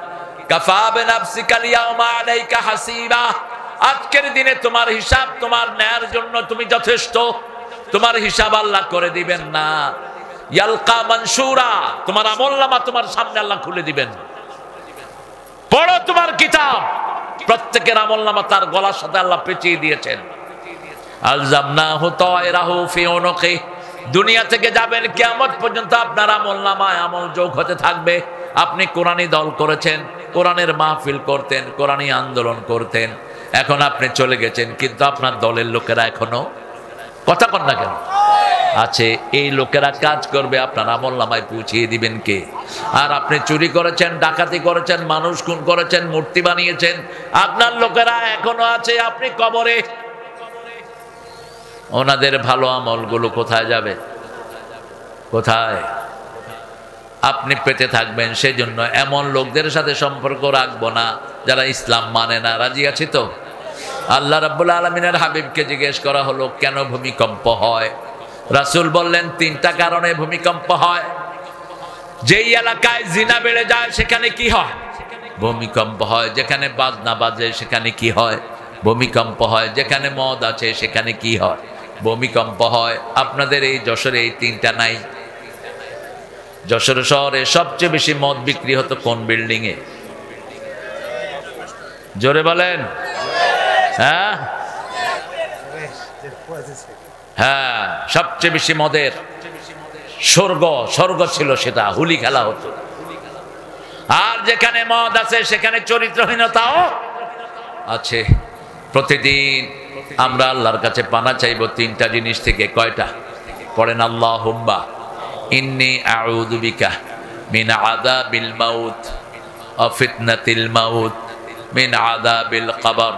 কাফা বিনাফসিকা আল-ইয়াওমা আলাইকা হাসিবা, আজকের দিনে তোমার হিসাব তোমার নেয়ার জন্য তুমি যথেষ্ট, তোমার হিসাব আল্লাহ করে দিবেন না। ইয়ালকা মানসুরা, তোমার আমলনামা তোমার সামনে আল্লাহ খুলে দিবেন। পড়ো তোমার কিতাব, প্রত্যেকের আমলনামা তার গলার সাথে আল্লাহ পেঁচিয়ে দিয়েছেন। আলজামনাহু তায়রাহু ফি উনুকি, দুনিয়া থেকে যাবেন কিয়ামত পর্যন্ত আপনার আমলনামায় আমল যোগ হতে থাকবে। আপনি কোরআনী দল করেছেন, কোরআনের মাহফিল করতেন, কোরআনী আন্দোলন করতেন, এখন আপনি চলে গেছেন, কিন্তু আপনার দলের লোকেরা এখনো কথা কন না কেন আছে। এই লোকেরা কাজ করবে, আপনার আমলনামায় পৌঁছিয়ে দিবেন কে? আর আপনি চুরি করেছেন, ডাকাতি করেছেন, মানুষ খুন করেছেন, মূর্তি বানিয়েছেন, আপনার লোকেরা এখনো আছে, আপনি কবরে। ওনাদের ভালো আমলগুলো কোথায় যাবে? কোথায়? আপনি পেতে থাকবেন। সেই জন্য এমন লোকদের সাথে সম্পর্ক রাখবো না যারা ইসলাম মানে না। রাজি আছি তো? আল্লাহ রাব্বুল আলামিনের হাবিবকে জিজ্ঞেস করা হলো কেন ভূমিকম্প হয়? রাসূল বললেন তিনটা কারণে ভূমিকম্প হয়। যেই এলাকায় জিনা বেড়ে যায় সেখানে কি হয়? ভূমিকম্প হয়। যেখানে বাজনা বাজে সেখানে কি হয়? ভূমিকম্প হয়। যেখানে মদ আছে সেখানে কি হয়? ভূমিকম্প হয়। আপনাদের এই যশোরে এই তিনটা নাই। যশোর শহরে সবচেয়ে বেশি মদ বিক্রি হতো কোন বিল্ডিং এ? জোরে বলেন। হ্যাঁ হ্যাঁ, সবচেয়ে বেশি মদের স্বর্গ ছিল, সেটা হুলি খেলা হতো। আর যেখানে মদ আছে সেখানে চরিত্রহীনতাও আছে। প্রতিদিন আমরা আল্লাহর কাছে পানা চাইব তিনটা জিনিস থেকে। কয়টা? পড়েন আল্লাহুম্মা ইন্নী আউযু বিকা মিন আযাবিল মাউত ওয়া ফিতনাতিল মাউত, মিন আযাবিল কবর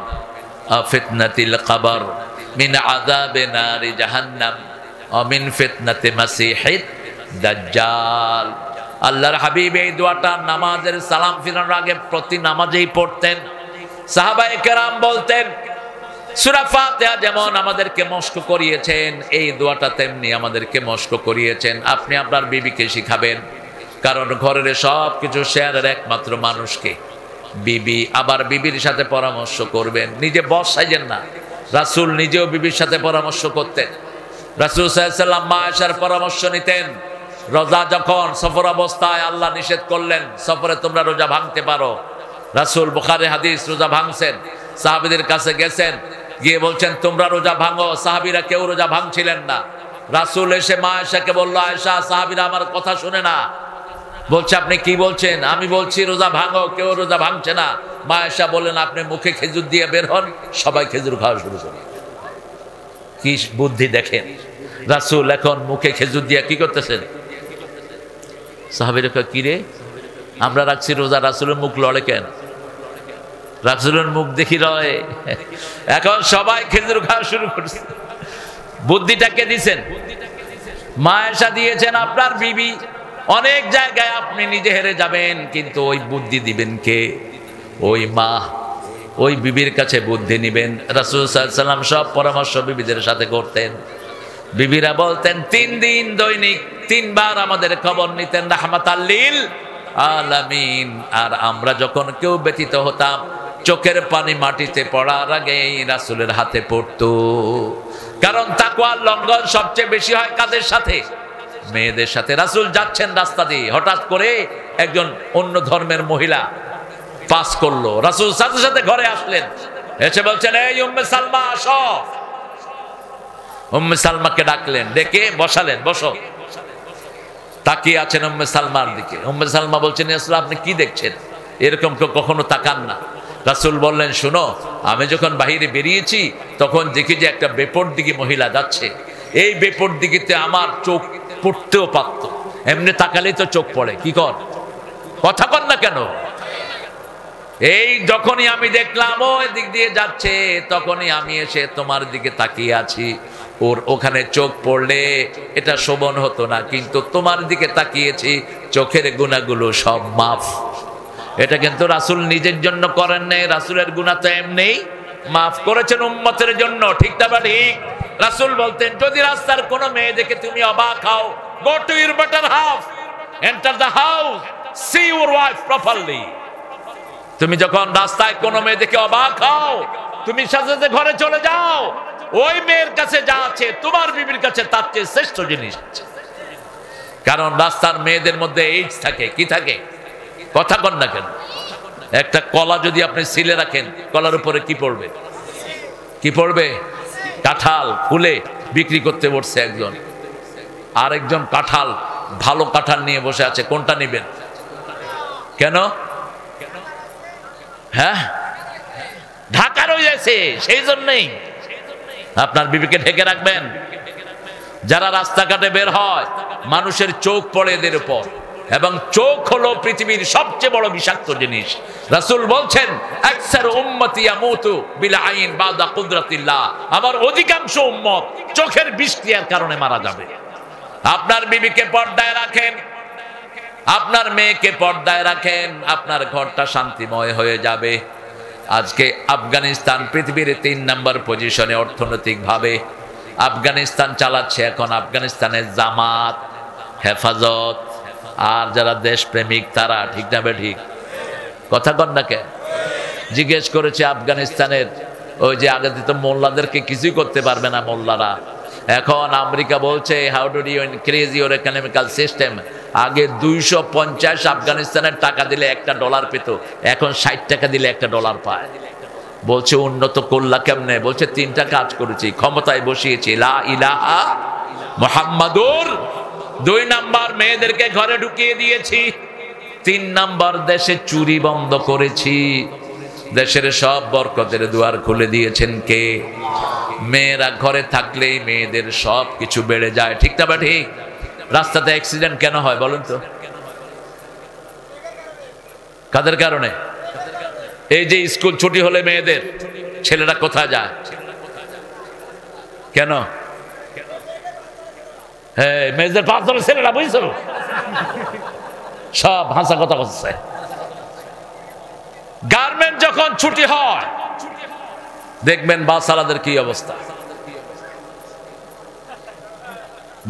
ওয়া ফিতনাতিল কবর, মিন আযাবি নারি জাহান্নাম ওয়া মিন ফিতনাতি মাসিহিদ দাজ্জাল। আল্লাহর হাবিব এই দোয়াটা নামাজের সালাম ফিরানোর আগে প্রতি নামাজেই পড়তেন। সাহাবায়ে কেরাম বলতেন সূরা ফাতিহা যেমন আমাদেরকে মস্ক করিয়েছেন, এই দোয়াটা তেমনি আমাদেরকে মস্ক করিয়েছেন। আপনি আপনার বিবিকে শিখাবেন, কারণ ঘরের সব কিছু শেয়ারের একমাত্র মানুষকে বিবি। আবার বিবির সাথে পরামর্শ করবেন, নিজে বস সাইজেন না। রাসূল নিজেও বিবির সাথে পরামর্শ করতেন। রাসূল সাল্লাল্লাহু আলাইহি ওয়াসাল্লাম মা আয়েশার পরামর্শ নিতেন। রোজা যখন সফর অবস্থায় আল্লাহ নিষেধ করলেন সফরে তোমরা রোজা ভাঙতে পারো, রাসূল বুখারী হাদিস রোজা ভাঙছেন, সাহাবীদের কাছে গেছেন, গিয়ে বলছেন তোমরা রোজা ভাঙো। সাহাবীরা কেউ রোজা ভাঙছিলেন না। রাসূল এসে মা আয়েশাকে বলল, আয়েশা সাহাবীরা আমার কথা শুনে না। বলছে আপনি কি বলছেন? আমি বলছি রোজা ভাঙো, কেউ রোজা ভাঙছে না। মা আয়েশা বললেন আপনি মুখে খেজুর দিয়ে বের হন, সবাই খেজুর খাওয়া শুরু করে। কি বুদ্ধি দেখেন! রাসূল এখন মুখে খেজুর দিয়ে কি করতেছেন? সাহাবীরা কি রে আমরা রাখছি রোজা, রাসূলের মুখ লড়ে কেন? রাসূলের মুখ দেখি রয়। এখন সবাই খেজুর খাওয়া শুরু করছে। বুদ্ধিটাকে দিয়েছেন মা আয়েশা দিয়েছেন আপনার বিবি। অনেক জায়গায় আপনি নিজে হেরে যাবেন, কিন্তু ওই বুদ্ধি দিবেন কে? ওই মা, ওই বিবির কাছে বুদ্ধি নিবেন। রাসূল সাল্লাল্লাহু আলাইহি ওয়াসাল্লাম সব পরামর্শ বিবিদের সাথে করতেন। বিবিরা বলতেন 3 দিন দৈনিক 3 বার আমাদের খবর নিতেন রাহমাতাল লিল আলামিন। আর আমরা যখন কেউ ব্যথিত হতাম চোখের পানি মাটিতে পড়ার আগেই রাসূলের হাতে পড়তো। কারণ তাকওয়ার লঙ্ঘন সবচেয়ে বেশি হয় কাদের সাথে? মেয়েদের সাথে। রাসূল যাচ্ছেন রাস্তা দিয়ে, হঠাৎ করে একজন অন্য ধর্মের মহিলা পাস করলো। রাসূল সাথে সাথে ঘরে আসলেন, এসে বলছেন এই উম্মে সালমা আসো। উম্মে সালমাকে ডাকলেন, ডেকে বসালেন, বসো। তাকিয়ে আছেন উম্মে সালমার দিকে। উম্মে সালমা বলছেন ইয়া রাসূলুল্লাহ আপনি কি দেখছেন? এরকম কেউ কখনো তাকান না। রাসূল বললেন শুনো, আমি যখন বাইরে বেরিয়েছি তখন দেখি যে একটা বেপরদিগী মহিলা যাচ্ছে। এই বেপরদিগীতে আমার চোখ পড়তেও পারত, এমনি তাকালেই তো চোখ পড়ে। কি কর, কথা কর না কেন? এই যখনই আমি দেখলাম ও এদিক দিয়ে যাচ্ছে, তখনই আমি এসে তোমার দিকে তাকিয়ে আছি। ওর ওখানে চোখ পড়লে এটা শোভন হতো না, কিন্তু তোমার দিকে তাকিয়েছি, চোখের গুনাহগুলো সব মাফ। এটা কিন্তু রাসূল নিজের জন্য করেন নাই, রাসূলের গুনাহ তো এমনি মাফ করেছেন উম্মতের জন্য। ঠিক না বা ঠিক? রাসূল বলতেন যদি রাস্তার কোনো মেয়ে দেখে তুমি অবাক হও, go to your better half, enter the house, see your wife properly. তুমি যখন রাস্তায় কোনো মেয়ে দেখে অবাক হও, তুমি সাথে সাথে ঘরে চলে যাও, ওই মেয়ের কাছে যা আছে তোমার বিবির কাছে তার চেয়ে শ্রেষ্ঠ জিনিস। কারণ রাস্তার মেয়েদের মধ্যে এইডস থাকে, কি থাকে, কথা কন না কেন? একটা কলা যদি আপনি সিলে রাখেন, কলার উপরে কি পড়বে? কি পড়বে? কাঁঠাল ফুলে বিক্রি করতে বসছে একজন, আর একজন কাঁঠাল, ভালো কাঁঠাল নিয়ে বসে আছে, কোনটা নেবেন? কেন? হ্যাঁ, ঢাকা রয়েছে, সেই জন্যই আপনার বিবিকে ঢেকে রাখবেন। যারা রাস্তাঘাটে বের হয়, মানুষের চোখ পড়ে এদের উপর, এবং চোখ হলো পৃথিবীর সবচেয়ে বড় বিষাক্ত জিনিস। রাসূল বলছেন, আকসারু উম্মতি ইয়ামুতু বিল আইন বাদা কুদরাতিল্লাহ, আমার অধিকাংশ উম্মত চোখের বিষক্রিয়ার কারণে মারা যাবে। আপনার বিবিকে পর্দায় রাখেন, আপনার মেয়েকে পর্দায় রাখেন, আপনার ঘরটা শান্তিময় হয়ে যাবে। আজকে আফগানিস্তান পৃথিবীর 3 নম্বর পজিশনে অর্থনৈতিক ভাবে। আফগানিস্তান চালাচ্ছে এখন আফগানিস্তানের জামাত, হেফাজত, আর যারা দেশপ্রেমিক তারা, ঠিক না ঠিক? কথা কন না কে? জিজ্ঞেস করেছে আফগানিস্তানের ওই যে আগে তো মোল্লাদেরকে কিছুই করতে পারবে না মোল্লারা, এখন আমেরিকা বলছে how do you increase your economical system. আগে 250 আফগানিস্তানের টাকা দিলে $1 পেত, এখন 60 টাকা দিলে $1 পায়। বলছে উন্নত করলা কেমনে? বলছে 3টা কাজ করেছি, ক্ষমতায় বসিয়েছি, লা ইলাহা মুহাম্মাদুর, 2 নাম্বার মেয়েদেরকে ঘরে ঢুকিয়ে দিয়েছি, 3 নাম্বার দেশে চুরি বন্ধ করেছি, দেশের সব বরকতের দুয়ার খুলে দিয়েছেন কে? মেয়েরা ঘরে থাকলেই মেয়েদের সব কিছু বেড়ে যায়, ঠিক না বা ঠিক? রাস্তাতে অ্যাক্সিডেন্ট কেন হয় বলুন তো? কাদের কারণে? এই যে স্কুল ছুটি হলে মেয়েদের, ছেলেরা কোথায় যায়? কেন? হ্যাঁ, মেয়েদের পাঁচ ধরে ছেলেরা, বুঝছো, সব হাসা কথা বলছে। গার্মেন্ট যখন ছুটি হয়, দেখবেন বাসওয়ালাদের কি অবস্থা,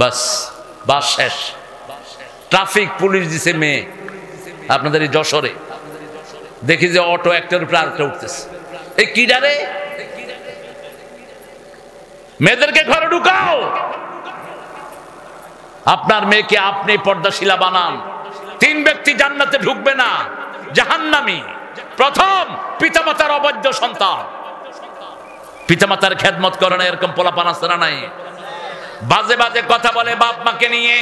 বাস বাস শেষ। ট্রাফিক পুলিশ দিছে মেয়ে, আপনাদের এই যশোরে দেখি যে অটো একটার উপরে আরেকটা উঠতেছে, এই কি ডারে? মেয়েদেরকে ঘরে ঢুকাও, আপনার মেয়েকে আপনি পর্দাশীলা বানান। 3 ব্যক্তি জান্নাতে ঢুকবে না, জাহান্নামী। প্রথম, পিতামাতার অবৈধ সন্তান, পিতামাতার খেদমত করে না এরকম পোলাপান আছে না নাই? বাজে বাজে কথা বলে বাপ মাকে নিয়ে,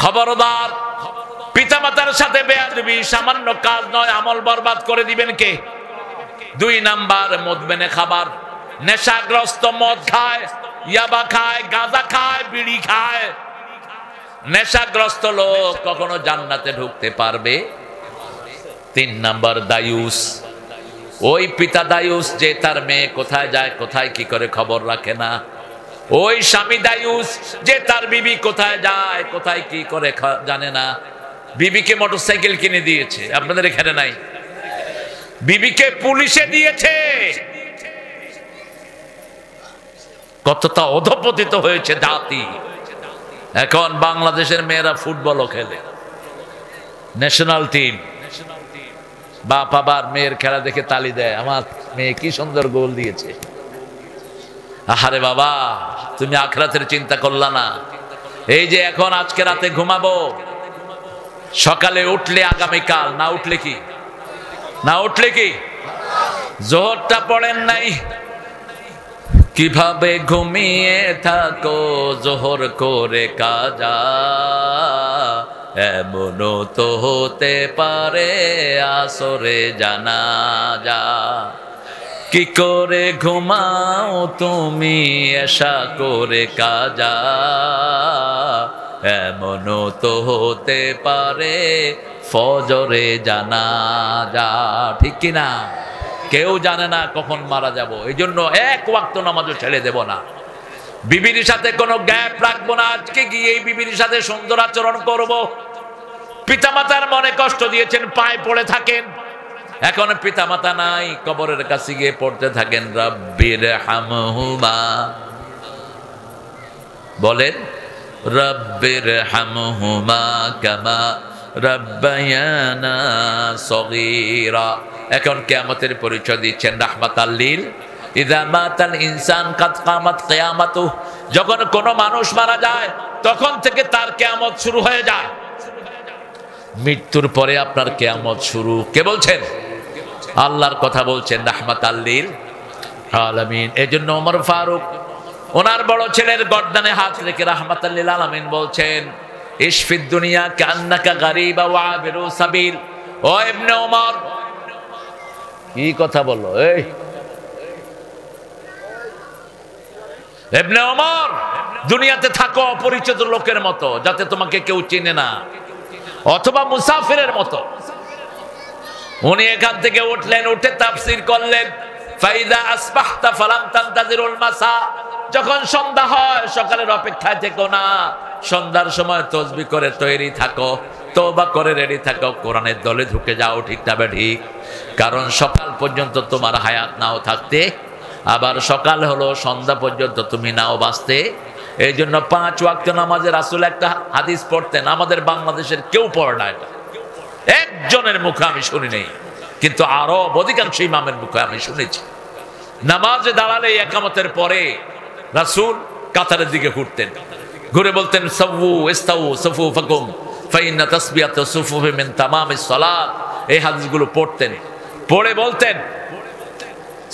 খবরদার। পিতামাতার সাথে বেয়াদবি সামান্য কাজ নয়, আমল বরবাদ করে দিবেন কে? 2 নাম্বার, মদবেনে খাবার, নেশাগ্রস্ত, মদ খায়, ইয়াবা খায়, গাঁজা খায়, বিড়ি খায়। নেশাগ্রস্ত লোক কখনো জান্নাতে ঢুকতে পারবে? 3 নাম্বার, দায়ুস, ওই পিতা দায়ুস যে তার মেয়ে কোথায় যায়, কোথায় কি করে খবর রাখে না। ওই স্বামী দায়ুস যে তার বিবি কোথায় যায়, কোথায় কি করে জানে না। বিবিকে মোটরসাইকেল কিনে দিয়েছে, আপনাদের এখানে নাই? বিবিকে পুলিশে দিয়েছে। কতটা অধপতিত হয়েছে জাতি। এখন বাংলাদেশের মেয়েরা ফুটবলও খেলে, ন্যাশনাল টিম। বাপ আবার মেয়ের খেলা দেখে তালি দেয়, আমার মেয়ে কি সুন্দর গোল দিয়েছে। আরে বাবা, তুমি আখিরাতের চিন্তা করলা না? এই যে এখন আজকে রাতে ঘুমাবো, সকালে উঠলে আগামীকাল, না উঠলে কি? না উঠলে কি? জোহরটা পড়েন নাই, কিভাবে ঘুমিয়ে থাকো জোহর করে কাজা, এমনও তো হতে পারে আসরে জানাজা। কি করে ঘুমাও তুমি এশা করে কাজা, এমনও তো হতে পারে ফজরে জানাজা, ঠিক কিনা? কেউ জানে না কখন মারা যাব, এই জন্য 1 ওয়াক্ত নামাজও ছেড়ে দেব না। বিবির সাথে কোনো গ্যাপ রাখবো না। আজকে গিয়ে এই বিবির সাথে সুন্দর আচরণ করব। পিতামাতার মনে কষ্ট দিয়েছেন, পায়ে পড়ে থাকেন। এখন পিতামাতা নাই, কবরের কাছে গিয়ে পড়তে থাকেন রব্বির হামহুমা, বলেন রব্বির হামহুমা কামা রাব্বায়ানা সগীরা। এখন কিয়ামতের পরিচয় দিচ্ছেন রাহমাতাল লিল। ইযা মাতাল ইনসান কাদ কামাত কিয়ামাতু, যখন কোনো মানুষ মারা যায় তখন থেকে তার কিয়ামত শুরু হয়ে যায়। মৃত্যুর পরে আপনার কিয়ামত শুরু। কে বলছেন? আল্লাহর কথা বলছেন, রাহমাতাল লিল আলামিন। এজন্য ওমর ফারুক ওনার বড় ছেলের গর্দানে হাত রেখে রাহমাতাল লিল আলামিন বলছেন, ইশফিদ দুনিয়া কান্নাকা গারিবা ওয়া আবিরু সাবিল। ও ইবনে ওমর, কি কথা বললো? এই ইবনে ওমর, দুনিয়াতে থাকো অপরিচিত লোকের মতো, যাতে তোমাকে কেউ চিনে না, অথবা মুসাফিরের মতো। উনি এখান থেকে উঠলেন, উঠে তাফসীর করলেন, ফাইদা আসবাহতা ফালাম তানতাজিরুল মাসা। যখন সন্ধ্যা হয় সকালের অপেক্ষায় থেকো না, সন্ধ্যার সময় তাসবিহ করে তৈরি থাকো, তওবা করে রেডি থাকো, কোরআনের দলে ঢুকে যাও। ঠিক না ঠিক? কারণ সকাল পর্যন্ত তোমার হায়াত নাও থাকতে, আবার সকাল হলো সন্ধ্যা পর্যন্ত তুমি নাও বাঁচতে। এই জন্য 5 ওয়াক্ত নামাজে রাসূল একটা হাদিস পড়তেন, আমাদের বাংলাদেশের কেউ পড়ে না, এটা একজনের মুখে আমি শুনি নেই, কিন্তু আরব অধিকাংশ ইমামের মুখে আমি শুনেছি। নামাজে দাঁড়ালে একামতের পরে রাসূল কাতারের দিকে ঘুরতেন, ঘুরে বলতেন সাওউ ইস্তাউ সুফুফাকুম ফাইন্না তাসবিয়াতু সুফুফি মিন তামামিস সালাত। এই হাদিসগুলো পড়তেন, পড়ে বলতেন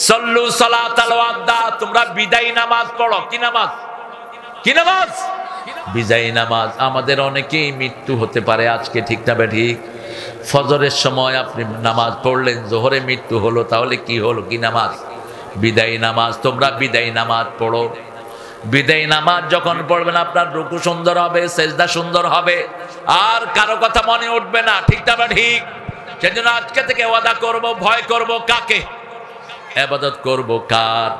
সাল্লু সালাতাল ওয়াদা, তোমরা বিদায়ী নামাজ পড়ো। কি নামাজ? কি নামাজ? বিদায়ী নামাজ। আমাদের অনেকেই মৃত্যু হতে পারে আজকে, ঠিক না ঠিক? ফজরের সময় আপনি নামাজ পড়লেন, জোহরে মৃত্যু হলো, তাহলে কি হলো? কি নামাজ? বিদায়ী নামাজ। তোমরা বিদায়ী নামাজ পড়ো। বিদায়ী নামাজ যখন পড়বেন আপনার রুকু সুন্দর হবে, সেজদা সুন্দর হবে, আর কারো কথা মনে উঠবে না। ঠিক না ঠিক? সেজন্য আজকে থেকে ওয়াদা করব, ভয় করব কাকে? ইবাদত করব কার?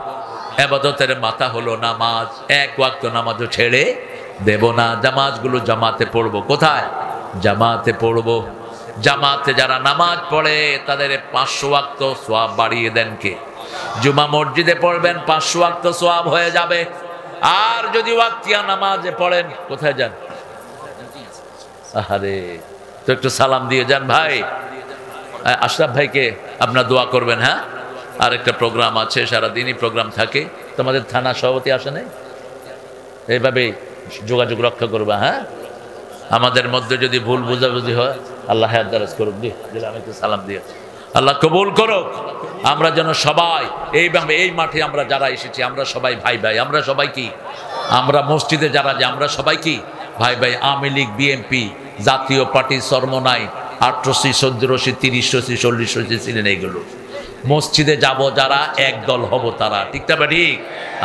ইবাদতের মাথা হলো নামাজ। 1 ওয়াক্ত নামাজও ছেড়ে দেব না। জামাতগুলো জামাতে পড়বো। কোথায়? জামাতে পড়বো। জামাতে যারা নামাজ পড়ে তাদের 500 ওয়াক্ত সওয়াব বাড়িয়ে দেন কে? জুমা মসজিদে পড়বেন 500 ওয়াক্ত সওয়াব হয়ে যাবে। আর যদি ওয়াক্তিয়া নামাজে পড়েন, কোথায় যান? আরে তো একটু সালাম দিয়ে যান ভাই। আশরাফ ভাইকে আপনার দোয়া করবেন। হ্যাঁ, আর একটা প্রোগ্রাম আছে, সারাদিনই প্রোগ্রাম থাকে। তোমাদের থানা সভাপতি আসে নাই? এইভাবে যোগাযোগ রক্ষা করবা। হ্যাঁ, আমাদের মধ্যে যদি ভুল বুঝাবুঝি হয়, আল্লাহ হায়াত দারাজ করুক। দিলাম একটু সালাম দিয়ে, আল্লাহ কবুল করুক। আমরা যেন সবাই এইভাবে, এই মাঠে আমরা যারা এসেছি আমরা সবাই ভাই ভাই। আমরা সবাই কি? আমরা মসজিদে যারা যে আমরা সবাই কি? ভাই ভাই। আওয়ামী লীগ, বিএনপি, জাতীয় পার্টি, চরমনাই, 18 14 30 40 ছিলেন, এইগুলো মসজিদে যাব যারা, এক দল হব তারা। ঠিক না ঠিক?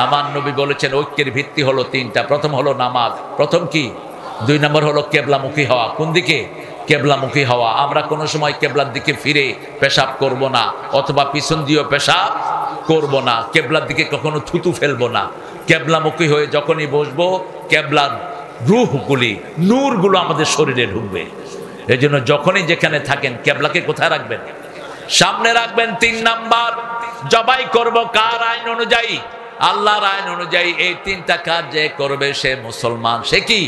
আমার নবী বলেছেন ঐক্যের ভিত্তি হলো 3টা। প্রথম হলো নামাজ, প্রথম কি? 2 নম্বর হলো কেবলামুখী হওয়া। কোন দিকে? কেবলামুখী হওয়া। আমরা কোনো সময় কেবলার দিকে ফিরে পেশাব করব না, অথবা পিছন দিয়েও পেশাব করব না। কেবলার দিকে কখনো থুতু ফেলবো না। কেবলামুখী হয়ে যখনই বসবো, কেবলার রূহগুলি, নূরগুলো আমাদের শরীরে ঢুকবে। এই জন্য যখনই যেখানে থাকেন কেবলাকে কোথায় রাখবেন? সামনে রাখবেন। 3 নাম্বার, জবাই করব কার আইন অনুযায়ী? আল্লাহর আইন অনুযায়ী। এই 3টা কাজ যে করবে সে মুসলমান। সে কি?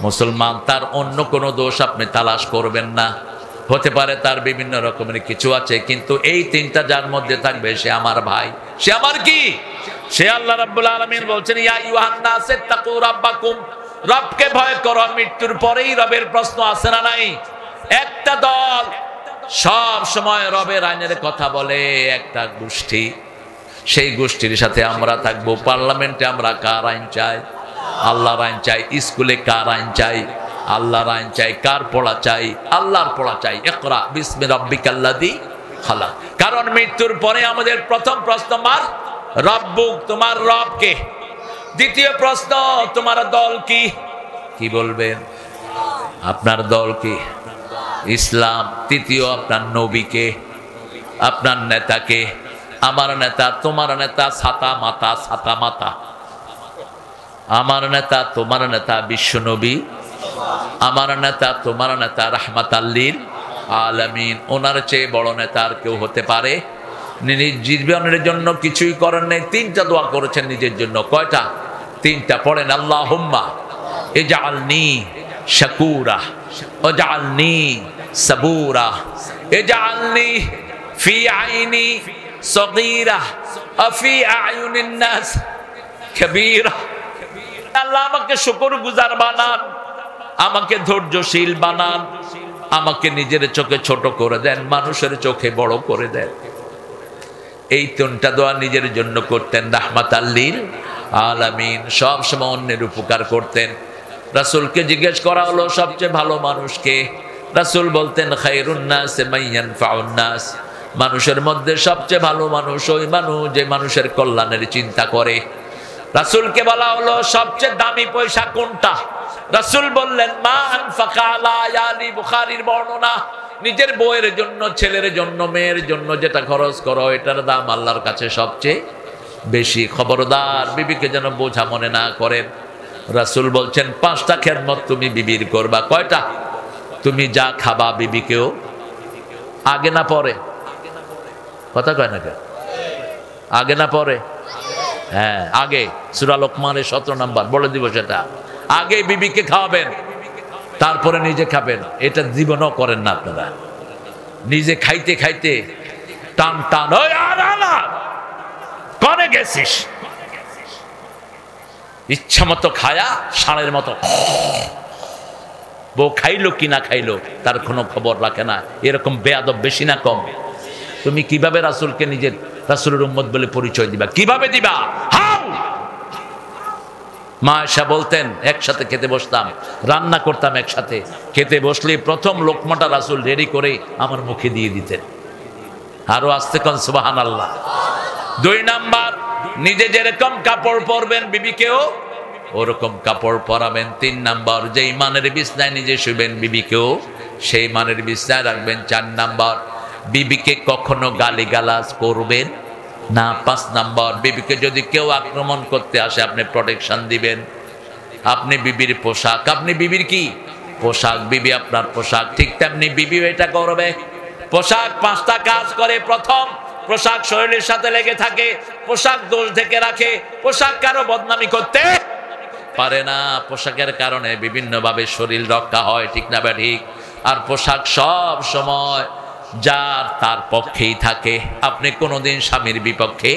মুসলমান। তার অন্য কোনো দোষ আপনি তালাশ করবেন না। হতে পারে তার বিভিন্ন রকমের কিছু আছে, কিন্তু এই 3টা যার মধ্যে থাকবে সে আমার ভাই, সে আমার কি? সে আল্লাহ রাব্বুল আলামিন বলছেন, ইয়া আইয়ুহান নাস ইত্তাকু রাব্বাকুম, রবকে ভয় করো। মৃত্যুর পরেই রবের প্রশ্ন আছে না নাই? একটা দল সব সময় রবের আইনের কথা বলে, একটা গোষ্ঠী, সেই গোষ্ঠীর সাথে আমরা থাকবো। পার্লামেন্টে আমরা কার আইন চাই? আল্লাহর আইন চাই। স্কুলে কার আইন চাই? আল্লাহর আইন চাই। কার পড়া চাই? আল্লাহর পড়া চাই। ইকরা বিসমি রাব্বিকাল্লাযী খালাক। কারণ মৃত্যুর পরে আমাদের প্রথম প্রশ্ন, মার রব্বুক, তোমার রব কে? দ্বিতীয় প্রশ্ন, তোমার দল কি? কি বলবেন? আপনার দল কি? ইসলাম। তৃতীয়, আপনার নবীকে, আপনার নেতাকে। আমার নেতা, তোমার নেতা ছাতা মাতা, ছাতা মাতা। আমার নেতা, তোমার নেতা বিশ্বনবী। আমার নেতা, তোমার নেতা রাহমাতাল লিল আলামিন। ওনার চেয়ে বড় নেতা আর কেউ হতে পারে? নিজের জীবনের জন্য কিছুই করেন নাই, 3টা দোয়া করেছেন নিজের জন্য। কয়টা? 3টা। পড়েন, আল্লাহুম্মা ইজআলনি শাকুরা। ওয়াজআলনি সাবুরা, ইজআলনি ফি আইনি সগীরা আফি আয়ুনিন নাস কবীরা। আল্লাহ আমাকে শুকরগুজার বানান, আমাকে ধৈর্যশীল বানান, আমাকে নিজের চোখে ছোট করে দেন, মানুষের চোখে বড় করে দেন। এই তিনটা দোয়া নিজের জন্য করতেন, রাহমাতাল লিল আলামিন। সব সময় অন্যের উপকার করতেন। রাসূলকে জিজ্ঞেস করা হলো সবচেয়ে ভালো মানুষকে, রাসূল বলতেন খায়রুন নাস মান ইয়ানফাউন নাস, মানুষের মধ্যে সবচেয়ে ভালো মানুষ ওই মানুষ যে মানুষের কল্যাণের চিন্তা করে। রাসূলকে বলা হলো সবচেয়ে দামি পয়সা কোনটা, রাসূল বললেন মা আনফাকা আলা আয়ালি, বুখারীর বর্ণনা। নিজের বউয়ের জন্য, ছেলের জন্য, মেয়ের জন্য যেটা খরচ করো এটার দাম আল্লাহর কাছে সবচেয়ে বেশি। খবরদার বিবিকে যেন বোঝা মনে না করেন। রাসূল বলছেন 5টা খেদমত তুমি বিবির করবা। কয়টা? তুমি যা খাবা বিবিকেও, আগে না পরে? কথা কয় না কেন? আগে না পরে? হ্যাঁ আগে। সূরা লোকমানের 17 নম্বর বলে দিব সেটা। আগে বিবিকে খাওয়াবেন, তারপরে নিজে খাবেন। এটা জীবনও করেন না আপনারা। নিজে খাইতে খাইতে টান টান, ওই আনা কনে গেছিস, ইচ্ছা মতো খায়া ষাঁড়ের মতো। বউ খাইলো কি না খাইলো তার কোনো খবর রাখে না। এরকম বেয়াদব বেশি না কম? তুমি কিভাবে রাসূলকে নিজের রাসূলের উম্মত বলে পরিচয় দিবা? কিভাবে দিবা? হাউ। মা আয়েশা বলতেন একসাথে খেতে বসতাম, রান্না করতাম একসাথে। খেতে বসলে প্রথম লোকমাটা রাসূল রেডি করে আমার মুখে দিয়ে দিতেন। আরো আস্তে কোন সুবহানাল্লাহ। 2 নাম্বার, নিজে যেরকম কাপড় পরবেন বিবিকেও ওরকম কাপড় পরাবেন। 3 নাম্বার, যেই মানের বিছনায় নিজে শুবেন বিবিকেও সেই মানের বিছনায় রাখবেন। 4 নাম্বার, বিবিকে কখনো গালিগালাজ করবেন না। 5 নাম্বার, বিবিকে যদি কেউ আক্রমণ করতে আসে আপনি প্রোটেকশন দিবেন। আপনি বিবির পোশাক, আপনি বিবির কি পোশাক, বিবি আপনার পোশাক। ঠিক তেমনি বিবি এটা করবে। পোশাক 5টা কাজ করে। প্রথম, পোশাক শরীরের সাথে লেগে থাকে, পোশাক দোষ ঢেকে রাখে, পোশাক কারো বদনামি করতে পারে না। পোশাকের কারণে বিভিন্নভাবে শরীর রক্ষা হয়, ঠিক না ঠিক? আর পোশাক সব সময় যার তার পক্ষেই থাকে। আপনি কোনোদিন স্বামীর বিপক্ষে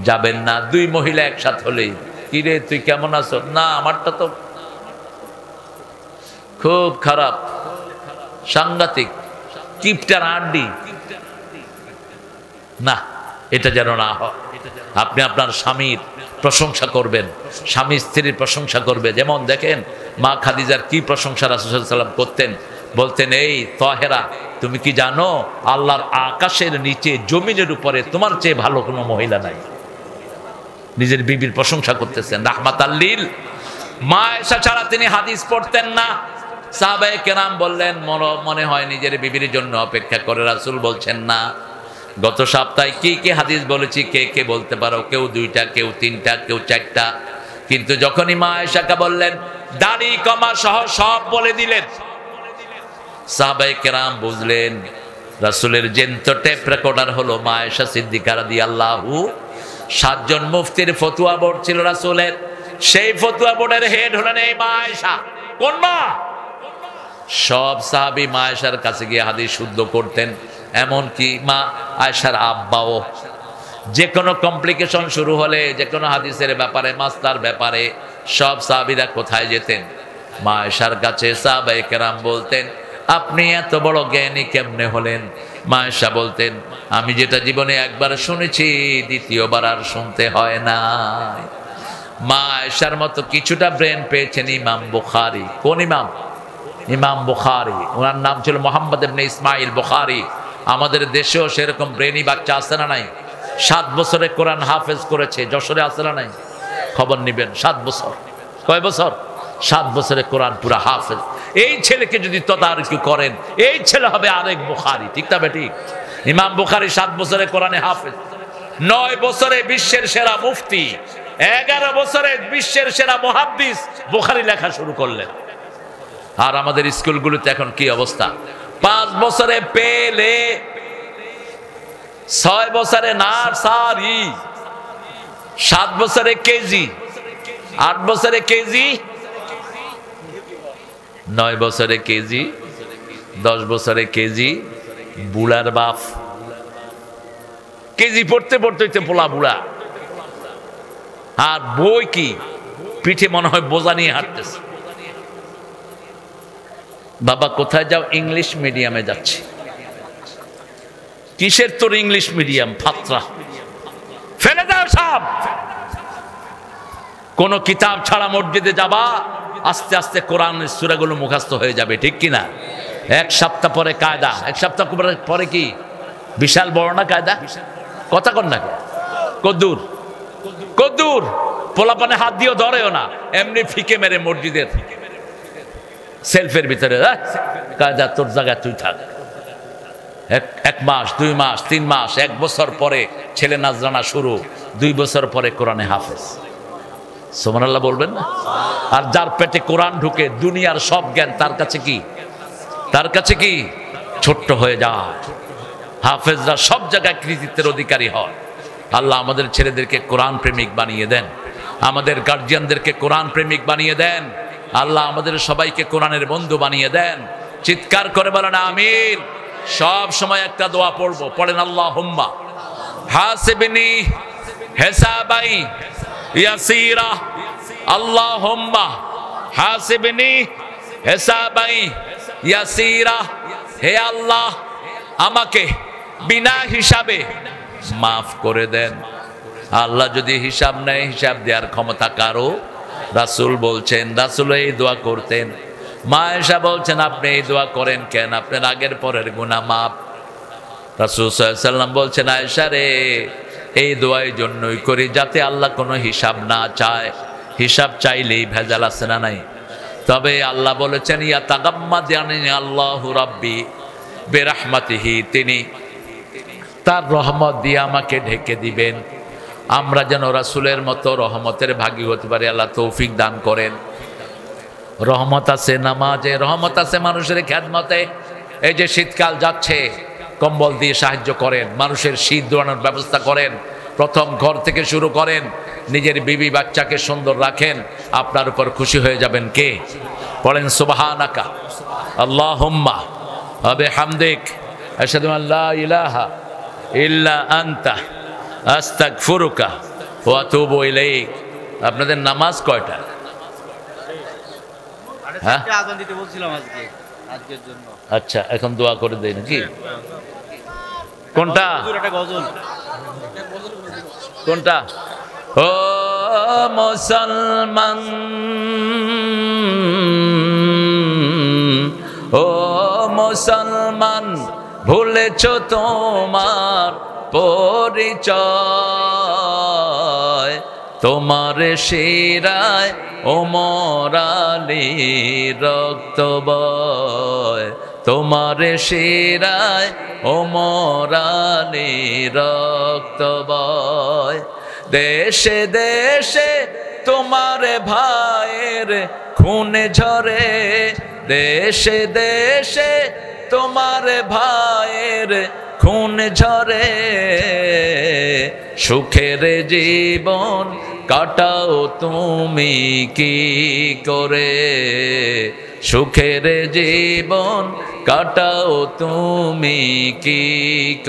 যাবেন না। 2 মহিলা একসাথে হলেই কি রে তুই কেমন আছো, না আমারটা তো খুব খারাপ, সাংঘাতিক, কিপটার আড্ডি, না এটা যেন না হয়। আপনি আপনার স্বামীর প্রশংসা করবেন, স্বামী স্ত্রীর প্রশংসা করবে। যেমন দেখেন মা খাদিজার কি প্রশংসা রাসূল সাল্লাল্লাহু আলাইহি ওয়াসাল্লাম করতেন। বলতেন এই তাহেরা, তুমি কি জানো আল্লাহর আকাশের নিচে জমিনের উপরে তোমার চেয়ে ভালো কোনো মহিলা নাই। নিজের বিবির প্রশংসা করতেছেন, রাহমাতাল লিল। মা আয়েশা ছাড়া তিনি হাদিস পড়তেন না। সাহাবায়ে কেরাম বললেন মনে হয় নিজের বিবির জন্য অপেক্ষা করে। রাসূল বলছেন না। গত সপ্তাহে কি কি হাদিস বলেছি কে কে বলতে পারো? কেউ 2টা, কেউ 3টা, কেউ 4টা। কিন্তু যখনই মা আয়েশাকে বললেন দাড়ি কমা সহ সব বলে দিলেন, সাহাবায়ে কেরাম বুঝলেন রাসূলের জ্যান্ত টেপ রেকর্ডার হলো মা আয়েশা সিদ্দিকা রাদিয়াল্লাহু। 7 জন মুফতির ফতোয়া বোর্ড ছিল রাসূলের। সেই ফতোয়া বোর্ডের হেড হলেন এই মা আয়েশা। কোন মা? সব সাহাবী মা আয়েশার কাছে গিয়ে হাদিস শুদ্ধ করতেন। এমনকি মা আয়েশার আব্বাও যে কোনো কমপ্লিকেশন শুরু হলে, যে কোনো হাদিসের ব্যাপারে, মাসলার ব্যাপারে সব সাহাবীরা কোথায় যেতেন? মা আয়েশার কাছে। সাহাবায়ে কেরাম বলতেন আপনি এত বড় জ্ঞানী কেমনে হলেন? মা আয়েশা বলতেন আমি যেটা জীবনে একবার শুনেছি দ্বিতীয়বার আর শুনতে হয় না। মা আয়েশার মতো কিছুটা ব্রেন পেয়েছেন ইমাম বুখারী। কোন ইমাম? ইমাম বুখারী। ওনার নাম ছিল মুহাম্মদ ইবনে ইসমাইল বুখারী। আমাদের দেশেও সেরকম ব্রেনি বাচ্চা আছে না নাই? 7 বছরে কোরআন হাফেজ করেছে, যশোরে আছে না নাই? খবর নিবেন। 7 বছর। কয় বছর? 7 বছরে কোরআন পুরা হাফেজ। এই ছেলেকে যদি তদারকি করেন এই ছেলে হবে আরেক বুখারী, ঠিক না বেঠিক? ইমাম বুখারী 7 বছরে কোরআনে হাফেজ, 9 বছরে বিশ্বের সেরা মুফতি, 11 বছরে বিশ্বের সেরা মুহাদ্দিস বুখারী লেখা শুরু করলেন। আর আমাদের স্কুলগুলোতে এখন কি অবস্থা? 5 বছরে পেলে, 6 বছরে নার্সারি, 7 বছরে কেজি, 8 বছরে কেজি, 9 বছরে কেজি, 10 বছরে কেজি, বুড়ার বাপ। কেজি পড়তে পড়তে পোলা বুড়া, আর বই কি পিঠে মনে হয় বোঝা নিয়ে হাঁটতেছে। বাবা কোথায় যাও? ইংলিশ মিডিয়ামে যাচ্ছে। কিসের তোর ইংলিশ মিডিয়াম? ফাত্রা, ফেলে দাও সব। কোন কিতাব ছাড়া মসজিদে যাবা, আস্তে আস্তে কোরআনের সূরাগুলো মুখস্থ হয়ে যাবে, ঠিক কিনা? 1 সপ্তাহ পরে কায়দা, 1 সপ্তাহ পরে কি বিশাল বড় না কায়দা? কথা কন না, কদ্দুর কদ্দুর পোলাপানে হাত দিয়েও ধরেও না, এমনি ফিকে মেরে মসজিদের সেলফের ভিতরে কায়দা, তোর জায়গায় তুই থাক। 1 মাস, 2 মাস, 3 মাস, 1 বছর পরে ছেলে নাজরানা শুরু, 2 বছর পরে কোরআনে হাফেজ। সুবহানাল্লাহ বলবেন না? আর যার পেটে কোরআন ঢুকে দুনিয়ার সব জ্ঞান তার কাছে কি? তার কাছে কি? ছোট্ট হয়ে যায়। হাফেজরা সব জায়গায় কৃতিত্বের অধিকারী হয়। আল্লাহ আমাদের ছেলেদেরকে কোরআন প্রেমিক বানিয়ে দেন, আমাদের গার্জিয়ানদেরকে কোরআন প্রেমিক বানিয়ে দেন। আল্লাহ আমাদের সবাইকে কোরআনের বন্ধু বানিয়ে দেন। চিৎকার করে বলেন আমিন। সব সময় একটা দোয়া পড়বো, পড়েন আল্লাহুম্মা হাসিবনি হিসাবাই ইয়াসিরা, আল্লাহুম্মা হাসিবনি হিসাবাই ইয়াসিরা। হে আল্লাহ, আমাকে বিনা হিসাবে মাফ করে দেন। আল্লাহ যদি হিসাব নেয়, হিসাব দেওয়ার ক্ষমতা কারো? রাসূল বলছেন, রাসূল এই দোয়া করতেন। মা আয়েশা বলছেন, আপনি এই দোয়া করেন কেন? আপনার আগের পরের গুনাহ মাফ। রাসূল সাল্লাল্লাহু আলাইহি ওয়াসাল্লাম বলছেন, আয়েশা রে, এই দোয়া এই জন্যই করি যাতে আল্লাহ কোনো হিসাব না চায়। হিসাব চাইলেই ভেজাল আছে না নাই? তবে আল্লাহ বলেছেন, ইয়া তাগাম্মাদানি আল্লাহু রাব্বি বিরাহমাতিহি, তিনি তার রহমত দিয়ে আমাকে ঢেকে দিবেন। আমরা যেন রাসূলের মতো রহমতের ভাগী হতে পারি, আল্লাহ তৌফিক দান করেন। রহমত আছে নামাজে, রহমত আছে মানুষের খেদমতে। এই যে শীতকাল যাচ্ছে, কম্বল দিয়ে সাহায্য করেন, মানুষের শীত দোয়ানোর ব্যবস্থা করেন। প্রথম ঘর থেকে শুরু করেন, নিজের বিবি বাচ্চাকে সুন্দর রাখেন, আপনার উপর খুশি হয়ে যাবেন কে? পড়েন সুবহানাকা আল্লাহুম্মা ওয়া বিহামদিক আশহাদু আল লা ইলাহা ইল্লা আনতা আস্তাগফিরুকা ওয়া আতুবু ইলাইক। আপনাদের নামাজ কয়টা? হ্যাঁ, আযান দিতে বলছিলাম আজকের জন্য। আচ্ছা, এখন দোয়া করে দেই নাকি? কোনটা? কোনটা? ও মুসলমান, ও মুসলমান, ভুলেছ তোমার পরিচয়, তোমার শিরায় ওমর আলীর রক্ত বয়, তোমার শিরায় ওমর আলীর রক্ত বয়। দেশে দেশে তোমার ভাইয়ের খুন ঝরে, দেশে দেশে তোমার ভাইয়ের খুন ঝরে। সুখের জীবন কাটাও তুমি কি করে, সুখের জীবন কাটাও তুমি কি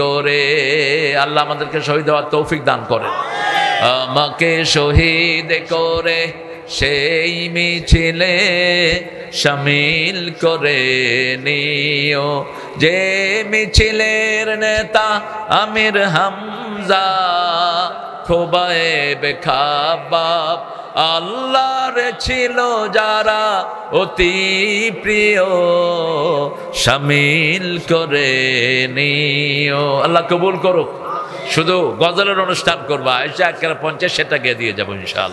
করে। আল্লাহ আমাদেরকে শহীদ হওয়ার তৌফিক দান করে। আমাকে শহীদ করে সেই মিছিলে শামিল করে নিও, যে মিছিলের নেতা আমির হামজা, খোবায়েব খাব্বাব, আল্লাহর ছিল যারা অতি প্রিয়, শামিল করে নিও। আল্লাহ কবুল করুক। শুধু গজলের অনুষ্ঠান করবা, এসে 1 50 সেটা গিয়ে দিয়ে যাবো ইনশাআল্লাহ।